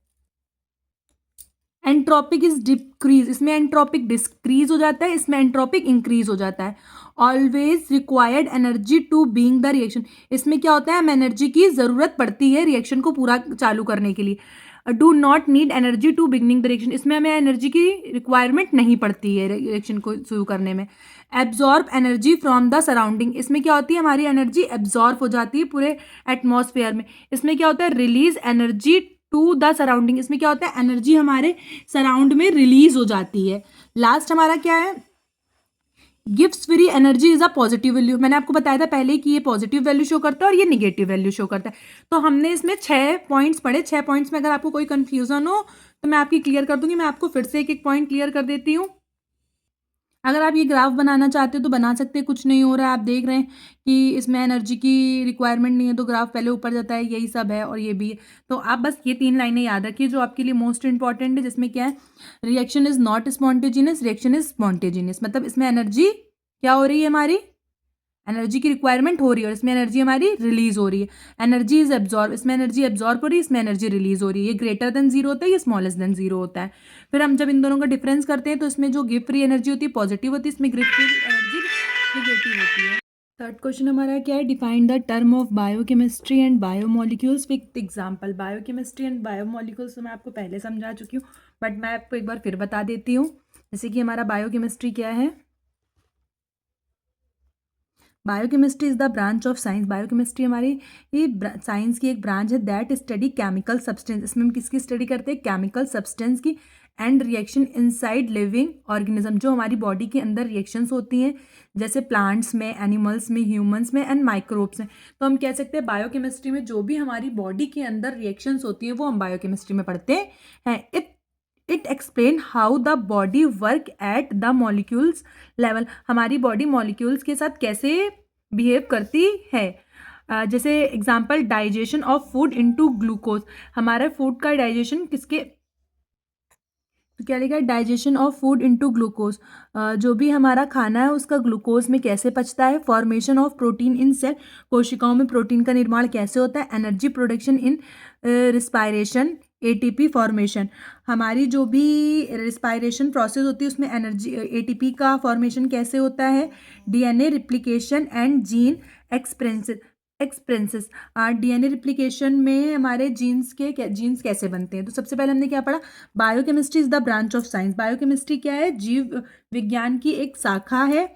एंट्रोपिक इज डिक्रीज, इसमें एंट्रोपिक डिक्रीज हो जाता है, इसमें एंट्रोपिक इंक्रीज हो जाता है। Always required energy to being the reaction, इसमें क्या होता है? हमें एनर्जी की जरूरत पड़ती है रिएक्शन को पूरा चालू करने के लिए। Do not need energy to beginning the reaction, इसमें हमें एनर्जी की रिक्वायरमेंट नहीं पड़ती है रिएक्शन को शुरू करने में। Absorb energy from the surrounding, इसमें क्या होती है? हमारी एनर्जी एब्जॉर्ब हो जाती है पूरे एटमॉस्फेयर में। इसमें क्या होता है? Release energy to the surrounding, इसमें क्या होता है? एनर्जी हमारे सराउंड में रिलीज हो जाती है। लास्ट हमारा क्या है? Gives free energy is a positive value. मैंने आपको बताया था पहले कि ये पॉजिटिव वैल्यू शो करता है और ये निगेटिव वैल्यू शो करता है। तो हमने इसमें 6 पॉइंट्स पढ़े। 6 पॉइंट्स में अगर आपको कोई कंफ्यूजन हो तो मैं आपकी क्लियर कर दूंगी। मैं आपको फिर से एक एक पॉइंट क्लियर कर देती हूँ। अगर आप ये ग्राफ बनाना चाहते हो तो बना सकते हैं, कुछ नहीं हो रहा है। आप देख रहे हैं कि इसमें एनर्जी की रिक्वायरमेंट नहीं है तो ग्राफ पहले ऊपर जाता है, यही सब है और ये भी है। तो आप बस ये 3 लाइनें याद रखिए जो आपके लिए मोस्ट इंपॉर्टेंट है, जिसमें क्या है? Reaction is not spontaneous, reaction is spontaneous. मतलब इसमें एनर्जी क्या हो रही है? हमारी एनर्जी की रिक्वायरमेंट हो रही है और इसमें एनर्जी हमारी रिलीज हो रही है। एनर्जी इज एब्जॉर्ब, इसमें एनर्जी एब्जॉर्ब हो रही है, इसमें एनर्जी रिलीज हो रही है। ये ग्रेटर देन जीरो होता है, ये स्मॉलेस देन जीरो होता है। फिर हम जब इन दोनों का डिफरेंस करते हैं तो इसमें जो गिव फ्री एनर्जी होती है पॉजिटिव होती है, इसमें गिव फ्री एनर्जी निगेटिव होती है। थर्ड क्वेश्चन हमारा क्या है? Define the term of biochemistry and biomolecules with example. Biochemistry and biomolecules तो मैं आपको पहले समझा चुकी हूँ, बट मैं आपको एक बार फिर बता देती हूँ। जैसे कि हमारा बायोकेमिस्ट्री क्या है? Biochemistry is the branch of science. Biochemistry हमारी ये साइंस की एक ब्रांच है दैट स्टडी केमिकल सब्सटेंस। इसमें हम किसकी स्टडी करते हैं? केमिकल सब्सटेंस की। And reaction inside living organism, जो हमारी बॉडी के अंदर रिएक्शंस होती हैं, जैसे प्लांट्स में, एनिमल्स में, ह्यूमंस में एंड माइक्रोब्स में। तो हम कह सकते हैं बायोकेमिस्ट्री में जो भी हमारी बॉडी के अंदर रिएक्शंस होती हैं वो हम बायोकेमिस्ट्री में पढ़ते हैं। It explain how the body work at the molecules level, हमारी बॉडी मॉलिक्यूल्स के साथ कैसे बिहेव करती है। जैसे example digestion of food into glucose, हमारे फूड का डाइजेशन किसके, तो क्या लिखा है? Digestion of food into glucose, जो भी हमारा खाना है उसका ग्लूकोज में कैसे पचता है। Formation of protein in cell, कोशिकाओं में प्रोटीन का निर्माण कैसे होता है। Energy production in respiration, ATP formation, हमारी जो भी रिस्पायरेशन प्रोसेस होती है उसमें एनर्जी एटीपी का फॉर्मेशन कैसे होता है। DNA replication and gene expressions, DNA replication में हमारे जीन्स कैसे बनते हैं। तो सबसे पहले हमने क्या पढ़ा? Biochemistry is the branch of science. Biochemistry क्या है? जीव विज्ञान की एक शाखा है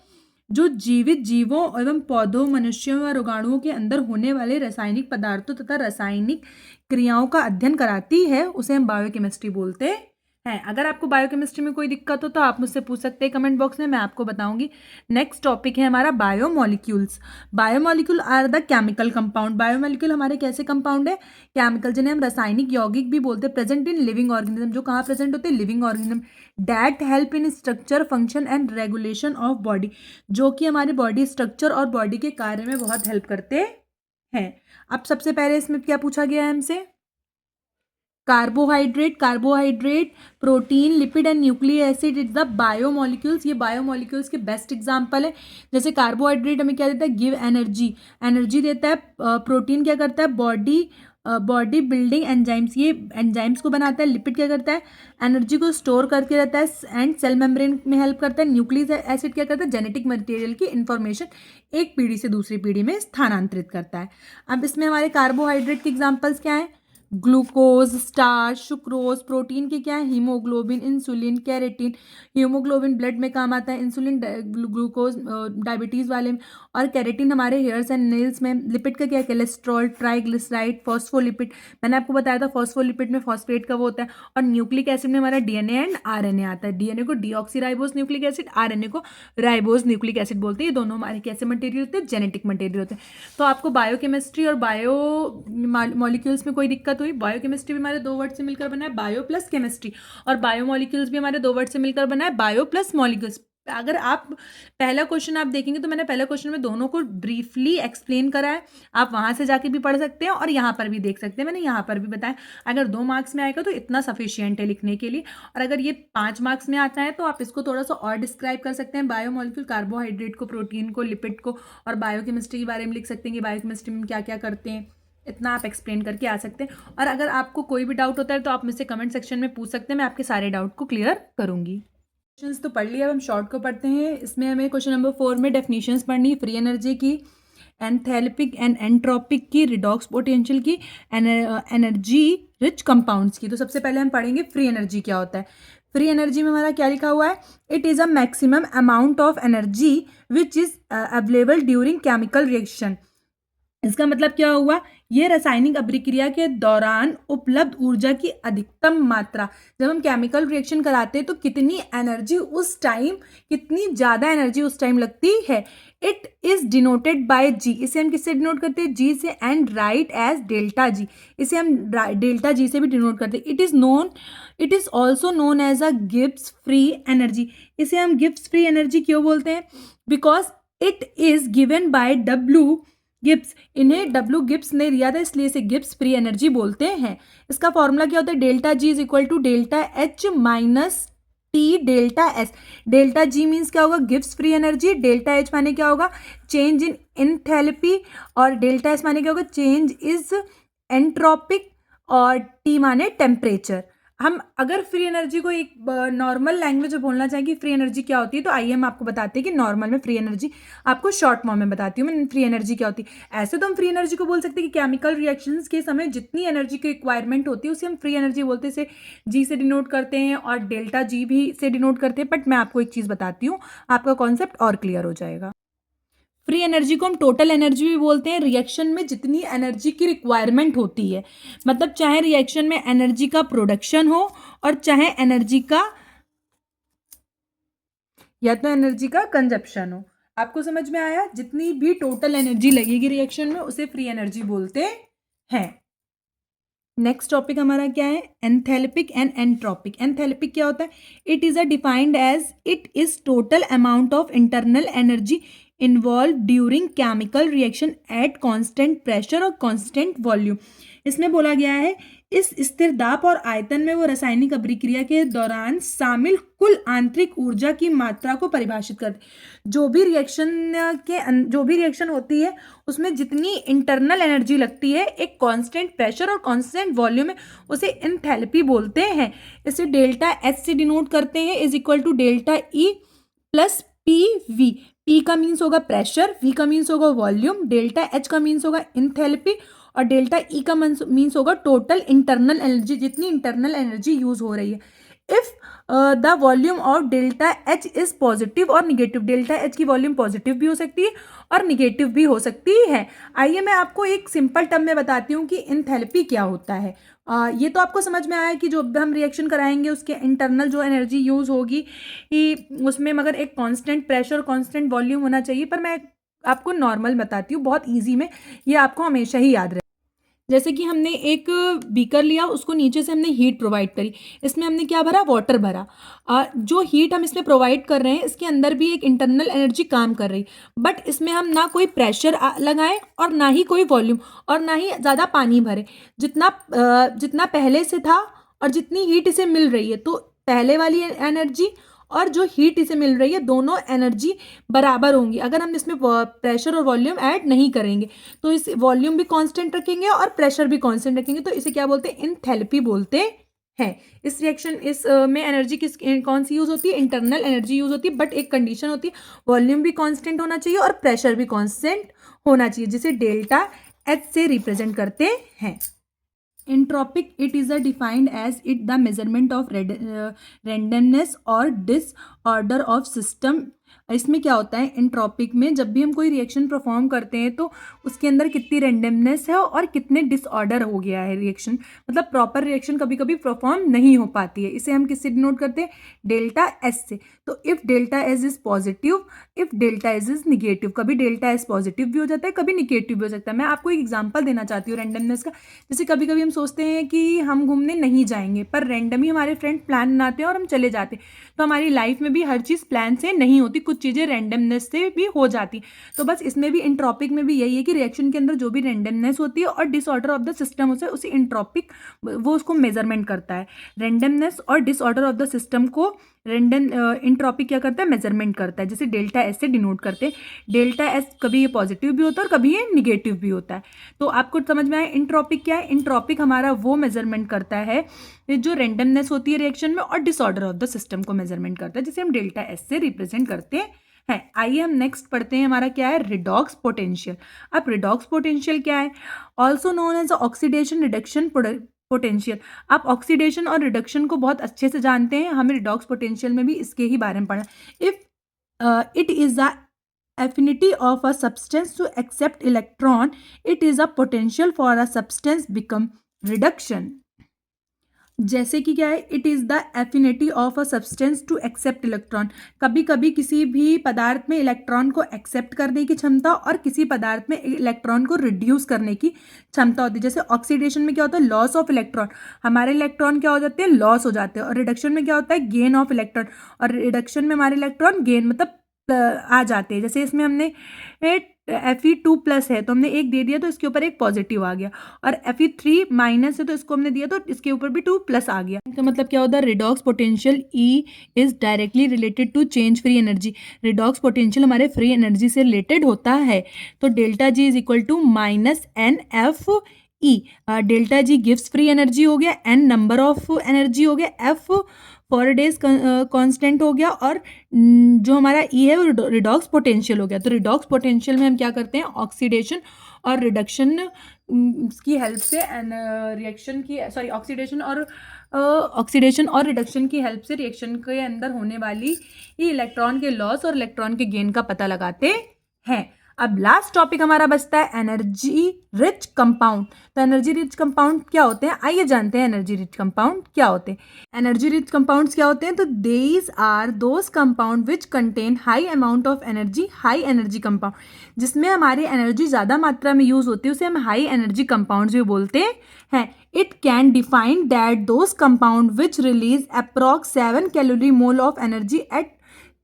जो जीवित जीवों एवं पौधों, मनुष्यों व रोगाणुओं के अंदर होने वाले रासायनिक पदार्थों तथा रासायनिक क्रियाओं का अध्ययन कराती है, उसे हम बायोकेमिस्ट्री बोलते हैं। अगर आपको बायोकेमिस्ट्री में कोई दिक्कत हो तो आप मुझसे पूछ सकते हैं कमेंट बॉक्स में, मैं आपको बताऊंगी। नेक्स्ट टॉपिक है हमारा biomolecules. Biomolecule are the chemical compound. Biomolecule हमारे कैसे कंपाउंड है? केमिकल, जिन्हें हम रासायनिक यौगिक भी बोलते हैं। प्रेजेंट इन लिविंग ऑर्गेनिज्म, जो कहाँ प्रेजेंट होते हैं? Living organism. That help in structure, function and regulation of body, जो कि हमारी बॉडी स्ट्रक्चर और बॉडी के कार्य में बहुत हेल्प करते हैं। अब सबसे पहले इसमें क्या पूछा गया है हमसे? Carbohydrate, protein, lipid and nucleic acid is the biomolecules. ये बायोमोलिक्यूल्स के बेस्ट एग्जांपल है। जैसे कार्बोहाइड्रेट हमें क्या देता है? गिव एनर्जी देता है। प्रोटीन क्या करता है? बॉडी बिल्डिंग एंजाइम्स, ये एंजाइम्स को बनाता है। लिपिड क्या करता है? एनर्जी को स्टोर करके रहता है एंड सेल मेम्ब्रेन में हेल्प करता है। न्यूक्लिक एसिड क्या करता है? जेनेटिक मटेरियल की इंफॉर्मेशन एक पीढ़ी से दूसरी पीढ़ी में स्थानांतरित करता है। अब इसमें हमारे कार्बोहाइड्रेट के एग्जाम्पल्स क्या हैं? ग्लूकोज, स्टार्च, सुक्रोज, प्रोटीन के क्या है, haemoglobin, insulin, keratin. Haemoglobin blood में काम आता है, इंसुलिन ग्लूकोज डायबिटीज़ वाले में, और कैरेटिन हमारे हेयर्स एंड नेल्स में। लिपिड का क्या है, कोलेस्ट्रॉल, ट्राइग्लिसराइड, फॉस्फोलिपिड। मैंने आपको बताया था फॉस्फोलिपिड में फॉस्फेट का वो होता है। और न्यूक्लिक एसिड में हमारा डीएनए एंड आरएनए आता है। डीएनए को डीऑक्सीराइबोस न्यूक्लिक एसिड, आरएनए को राइबोस न्यूक्लिक एसिड बोलते हैं। ये दोनों हमारे कैसे मटेरियल होते हैं, जेनेटिक मटेरियल होते हैं। तो आपको बायोकेमिस्ट्री और बायो मॉलिक्यूल्स में कोई दिक्कत हुई? बायोकेमिस्ट्री भी हमारे दो वर्ड से मिलकर बना है, बायो प्लस केमिस्ट्री, और बायो मॉलिक्यूल्स भी हमारे दो वर्ड से मिलकर बना है, बायो प्लस मॉलिक्यूल्स। अगर आप पहला क्वेश्चन आप देखेंगे तो मैंने पहला क्वेश्चन में दोनों को ब्रीफली एक्सप्लेन करा है, आप वहां से जाके भी पढ़ सकते हैं और यहाँ पर भी देख सकते हैं, मैंने यहाँ पर भी बताया। अगर 2 मार्क्स में आएगा तो इतना सफिशियंट है लिखने के लिए, और अगर ये 5 मार्क्स में आता है तो आप इसको थोड़ा सा और डिस्क्राइब कर सकते हैं। बायोमोलिक्यूल कार्बोहाइड्रेट को, प्रोटीन को, लिपिड को, और बायोकेमिस्ट्री के बारे में लिख सकते हैं कि बायोकेमिस्ट्री में क्या क्या करते हैं, इतना आप एक्सप्लेन करके आ सकते हैं। और अगर आपको कोई भी डाउट होता है तो आप मुझसे कमेंट सेक्शन में पूछ सकते हैं, मैं आपके सारे डाउट को क्लियर करूंगी। क्वेश्चंस तो पढ़ लिया, अब हम शॉर्ट को पढ़ते हैं। इसमें हमें क्वेश्चन नंबर 4 में डेफिनेशंस पढ़नी है, फ्री एनर्जी की, एंथैल्पिक एंड एंट्रोपिक की, रिडॉक्स पोटेंशियल की, एनर्जी रिच कंपाउंड्स की। तो सबसे पहले हम पढ़ेंगे फ्री एनर्जी क्या होता है। फ्री एनर्जी में हमारा क्या लिखा हुआ है, it is a maximum amount of energy which is available during chemical reaction. इसका मतलब क्या हुआ, ये रासायनिक अभिक्रिया के दौरान उपलब्ध ऊर्जा की अधिकतम मात्रा। जब हम केमिकल रिएक्शन कराते हैं तो कितनी एनर्जी उस टाइम, कितनी ज़्यादा एनर्जी उस टाइम लगती है। It is denoted by G, इसे हम किससे डिनोट करते हैं, जी से, and write as delta G, इसे हम डेल्टा जी से भी डिनोट करते हैं। It is also known as a Gibbs free energy, इसे हम गिब्स फ्री एनर्जी क्यों बोलते हैं, because it is given by W Gibbs, इन्हें डब्ल्यू गिब्स ने दिया था इसलिए इसे गिब्स फ्री एनर्जी बोलते हैं। इसका फॉर्मूला क्या होता है, delta G is equal to delta H minus T delta S. Delta G means क्या होगा, Gibbs free energy, delta H माने क्या होगा, चेंज इन एंथैल्पी, और डेल्टा एस माने क्या होगा, चेंज इज एंट्रोपिक, और टी माने टेम्परेचर। हम अगर फ्री एनर्जी को एक नॉर्मल लैंग्वेज में बोलना चाहें कि फ्री एनर्जी क्या होती है, तो आइए हम आपको बताते हैं कि नॉर्मल में फ्री एनर्जी, आपको शॉर्ट फॉर्म में बताती हूँ मैं फ्री एनर्जी क्या होती है। ऐसे तो हम फ्री एनर्जी को बोल सकते हैं कि केमिकल रिएक्शंस के समय जितनी एनर्जी की रिक्वायरमेंट होती है उसे हम फ्री एनर्जी बोलते हैं, इसे जी से डिनोट करते हैं और डेल्टा जी भी से डिनोट करते हैं। बट मैं आपको एक चीज़ बताती हूँ, आपका कॉन्सेप्ट और क्लियर हो जाएगा। फ्री एनर्जी को हम टोटल एनर्जी भी बोलते हैं, रिएक्शन में जितनी एनर्जी की रिक्वायरमेंट होती है, मतलब चाहे रिएक्शन में एनर्जी का प्रोडक्शन हो और चाहे एनर्जी का, या तो एनर्जी का कंजप्शन हो। आपको समझ में आया, जितनी भी टोटल एनर्जी लगेगी रिएक्शन में उसे फ्री एनर्जी बोलते हैं। नेक्स्ट टॉपिक हमारा क्या है, एंथैल्पिक एंड एंट्रोपिक। एंथैल्पिक क्या होता है, it is a defined as it is total amount of internal energy involve during chemical reaction at constant pressure और कांस्टेंट वॉल्यूम। इसमें बोला गया है इस स्थिर दाब और आयतन में वो रासायनिक अभिक्रिया के दौरान शामिल कुल आंतरिक ऊर्जा की मात्रा को परिभाषित करते। जो भी रिएक्शन होती है उसमें जितनी इंटरनल एनर्जी लगती है एक कांस्टेंट प्रेशर और कांस्टेंट वॉल्यूम में, उसे एंथैल्पी बोलते हैं। इसे डेल्टा एच से डिनोट करते हैं, is equal to delta E plus P V. P का मीन्स होगा प्रेशर, वी का मीन्स होगा वॉल्यूम, डेल्टा एच का मीन्स होगा एंथैल्पी, और डेल्टा ई का मीन्स होगा टोटल इंटरनल एनर्जी, जितनी इंटरनल एनर्जी यूज हो रही है। If the volume of delta H is positive और निगेटिव, डेल्टा एच की वॉल्यूम पॉजिटिव भी हो सकती है और निगेटिव भी हो सकती है। आइए मैं आपको एक सिंपल टर्म में बताती हूँ कि एंथैल्पी क्या होता है। ये तो आपको समझ में आया कि जो हम रिएक्शन कराएंगे उसके इंटरनल जो एनर्जी यूज होगी उसमें मगर एक कांस्टेंट प्रेशर, कांस्टेंट वॉल्यूम होना चाहिए। पर मैं आपको नॉर्मल बताती हूँ, बहुत ईजी में, ये आपको हमेशा ही याद रहे। जैसे कि हमने एक बीकर लिया, उसको नीचे से हमने हीट प्रोवाइड करी, इसमें हमने क्या भरा, वाटर भरा। जो हीट हम इसमें प्रोवाइड कर रहे हैं इसके अंदर भी एक इंटरनल एनर्जी काम कर रही, बट इसमें हम ना कोई प्रेशर लगाएं और ना ही कोई वॉल्यूम और ना ही ज़्यादा पानी भरे। जितना पहले से था और जितनी हीट इसे मिल रही है, तो पहले वाली एनर्जी और जो हीट इसे मिल रही है दोनों एनर्जी बराबर होंगी। अगर हम इसमें प्रेशर और वॉल्यूम ऐड नहीं करेंगे तो इस वॉल्यूम भी कांस्टेंट रखेंगे और प्रेशर भी कांस्टेंट रखेंगे, तो इसे क्या बोलते हैं, एंथैल्पी बोलते हैं। इस रिएक्शन में एनर्जी कौन सी यूज होती है, इंटरनल एनर्जी यूज होती है, बट एक कंडीशन होती है, वॉल्यूम भी कांस्टेंट होना चाहिए और प्रेशर भी कांस्टेंट होना चाहिए, जिसे डेल्टा एच से रिप्रेजेंट करते हैं। Entropic it is a defined as it the measurement of randomness और डिसऑर्डर ऑफ सिस्टम। इसमें क्या होता है, एंट्रोपिक में जब भी हम कोई रिएक्शन परफॉर्म करते हैं तो उसके अंदर कितनी रेंडमनेस है और कितने डिसऑर्डर हो गया है रिएक्शन, मतलब प्रॉपर रिएक्शन कभी कभी परफॉर्म नहीं हो पाती है। इसे हम किससे डिनोट करते हैं, डेल्टा एस से। तो if delta S is positive, if delta S is negative, कभी डेल्टा एस पॉजिटिव भी हो जाता है, कभी निगेटिव भी हो सकता है। मैं आपको एक एग्जांपल देना चाहती हूँ रेंडमनेस का। जैसे कभी कभी हम सोचते हैं कि हम घूमने नहीं जाएंगे, पर रैंडम ही हमारे फ्रेंड प्लान बनाते हैं और हम चले जाते हैं। तो हमारी लाइफ में भी हर चीज़ प्लान से नहीं होती, कुछ चीज़ें रैंडमनेस से भी हो जाती। तो बस इसमें भी एंट्रोपिक में भी यही है कि रिएक्शन के अंदर जो भी रैंडमनेस होती है और डिसऑर्डर ऑफ द सिस्टम होता है, उसे एंट्रोपिक वो उसको मेजरमेंट करता है। रैंडमनेस और डिसऑर्डर ऑफ द सिस्टम को एंट्रोपिक क्या करता है, मेजरमेंट करता है। जैसे डेल्टा एस से डिनोट करते हैं। डेल्टा एस कभी ये पॉजिटिव भी होता है और कभी ये निगेटिव भी होता है। तो आपको समझ में आया एंट्रोपिक क्या है। एंट्रोपिक हमारा वो मेजरमेंट करता है जो रैंडमनेस होती है रिएक्शन में और डिसऑर्डर ऑफ द सिस्टम को मेजरमेंट करता है, जिसे हम डेल्टा एस से रिप्रेजेंट करते हैं। आइए हम नेक्स्ट पढ़ते हैं, हमारा क्या है, रिडॉक्स पोटेंशियल। अब रिडॉक्स पोटेंशियल क्या है, also known as oxidation reduction potential. आप ऑक्सीडेशन और रिडक्शन को बहुत अच्छे से जानते हैं, हमें रिडॉक्स पोटेंशियल में भी इसके ही बारे में पढ़ना। If it is the affinity of a substance to accept electron, it is a potential for a substance become reduction। जैसे कि क्या है, it is the affinity of a substance to accept electron. कभी कभी किसी भी पदार्थ में इलेक्ट्रॉन को एक्सेप्ट करने की क्षमता और किसी पदार्थ में इलेक्ट्रॉन को रिड्यूस करने की क्षमता होती है। जैसे ऑक्सीडेशन में क्या होता है, लॉस ऑफ इलेक्ट्रॉन, हमारे इलेक्ट्रॉन क्या हो जाते हैं, लॉस हो जाते हैं। और रिडक्शन में क्या होता है, गेन ऑफ इलेक्ट्रॉन, और रिडक्शन में हमारे इलेक्ट्रॉन गेन मतलब आ जाते हैं। जैसे इसमें हमने Fe2+ है तो हमने एक दे दिया तो इसके ऊपर एक पॉजिटिव आ गया, और Fe3- है तो इसको हमने दिया तो इसके ऊपर भी 2+ आ गया। इसका मतलब क्या होता है, redox potential E is directly related to change free energy. Redox potential हमारे फ्री एनर्जी से रिलेटेड होता है। तो delta G is equal to -NFE। Delta G gives free energy हो गया, N नंबर ऑफ एनर्जी हो गया, F फॉरडेज कांस्टेंट हो गया, और जो हमारा ई है वो रिडॉक्स पोटेंशियल हो गया। तो रिडॉक्स पोटेंशियल में हम क्या करते हैं, ऑक्सीडेशन और रिडक्शन की हेल्प से रिएक्शन की ऑक्सीडेशन और रिडक्शन की हेल्प से रिएक्शन के अंदर होने वाली इलेक्ट्रॉन के लॉस और इलेक्ट्रॉन के गेन का पता लगाते हैं। अब लास्ट टॉपिक हमारा बचता है एनर्जी रिच कंपाउंड। तो एनर्जी रिच कंपाउंड क्या होते हैं, आइए जानते हैं एनर्जी रिच कंपाउंड क्या होते हैं। एनर्जी रिच कंपाउंड्स क्या होते हैं, तो these are those compound which contain high amount of energy, high energy compound. जिसमें हमारी एनर्जी ज़्यादा मात्रा में यूज होती है उसे हम हाई एनर्जी कंपाउंड्स भी बोलते हैं। It can define that those compound which release approx 7 calorie mole of energy at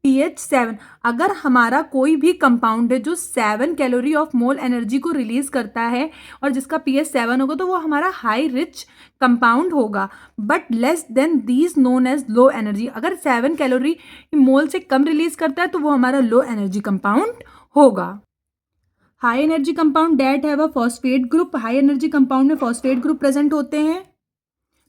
pH 7। अगर हमारा कोई भी कंपाउंड है जो 7 कैलोरी ऑफ मोल एनर्जी को रिलीज करता है और जिसका pH 7 होगा तो वो हमारा हाई रिच कंपाउंड होगा। But less than these known as low energy. अगर 7 कैलोरी मोल से कम रिलीज करता है तो वो हमारा लो एनर्जी कंपाउंड होगा। High energy compound that have a phosphate group. High energy compound में फॉस्फेट ग्रुप प्रेजेंट होते हैं।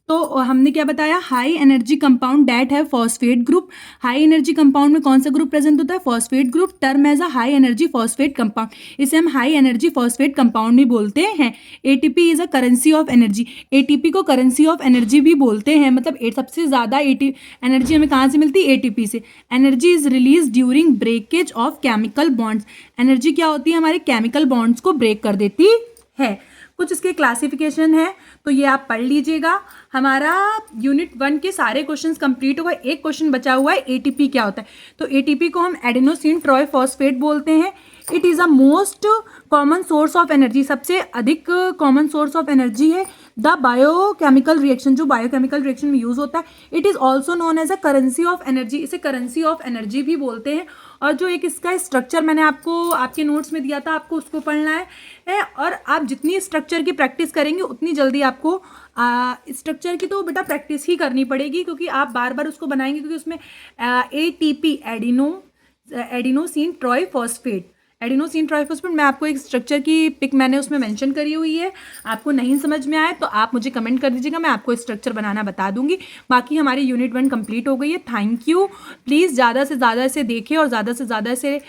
तो हमने क्या बताया, हाई एनर्जी कंपाउंड डेट है phosphate group. High energy compound में कौन सा ग्रुप प्रेजेंट होता है, phosphate group. Term as a high energy phosphate compound, इसे हम हाई एनर्जी फॉस्फेट कंपाउंड भी बोलते हैं। ATP is a currency of energy. ATP को करेंसी ऑफ एनर्जी भी बोलते हैं, मतलब सबसे ज़्यादा एनर्जी हमें कहाँ से मिलती है, एटीपी से। Energy is release during breakage of chemical bonds. Energy क्या होती है, हमारे केमिकल बॉन्ड्स को ब्रेक कर देती है। कुछ इसके क्लासिफिकेशन है तो ये आप पढ़ लीजिएगा। हमारा यूनिट 1 के सारे क्वेश्चंस कंप्लीट हो गए, एक क्वेश्चन बचा हुआ है, एटीपी क्या होता है। तो एटीपी को हम एडेनोसिन ट्राइफॉस्फेट बोलते हैं। It is a most common source of energy, सबसे अधिक कॉमन सोर्स ऑफ एनर्जी है। द बायोकेमिकल रिएक्शन, जो बायोकेमिकल रिएक्शन में यूज होता है। It is also known as a currency of energy, इसे करेंसी ऑफ एनर्जी भी बोलते हैं। और जो एक इसका स्ट्रक्चर मैंने आपको आपके नोट्स में दिया था, आपको उसको पढ़ना है। और आप जितनी स्ट्रक्चर की प्रैक्टिस करेंगे उतनी जल्दी आपको स्ट्रक्चर की तो बेटा प्रैक्टिस ही करनी पड़ेगी, क्योंकि आप बार बार उसको बनाएंगे, क्योंकि उसमें एटीपी एडिनोसिन ट्राइफॉस्फेट मैं आपको एक स्ट्रक्चर की पिक मैंने उसमें मेंशन करी हुई है। आपको नहीं समझ में आए तो आप मुझे कमेंट कर दीजिएगा, मैं आपको स्ट्रक्चर बनाना बता दूंगी। बाकी हमारी यूनिट 1 कंप्लीट हो गई है। Thank you. प्लीज़ ज़्यादा से ज़्यादा इसे देखें और ज़्यादा से ज़्यादा इसे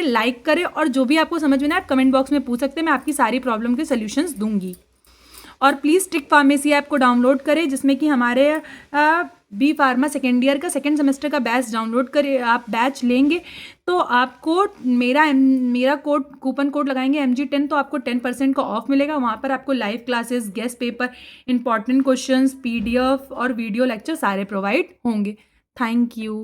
लाइक करें, और जो भी आपको समझ में ना आप कमेंट बॉक्स में पूछ सकते हैं, मैं आपकी सारी प्रॉब्लम के सोल्यूशंस दूंगी। और प्लीज़ ट्रिक फार्मेसी ऐप को डाउनलोड करें, जिसमें कि हमारे बी फार्मा सेकेंड ईयर का सेकेंड सेमेस्टर का बैच डाउनलोड करें। आप बैच लेंगे तो आपको मेरा कूपन कोड लगाएंगे MG10, तो आपको 10% का ऑफ मिलेगा। वहाँ पर आपको live classes, guest paper, important questions, PDF और वीडियो लेक्चर सारे प्रोवाइड होंगे। Thank you.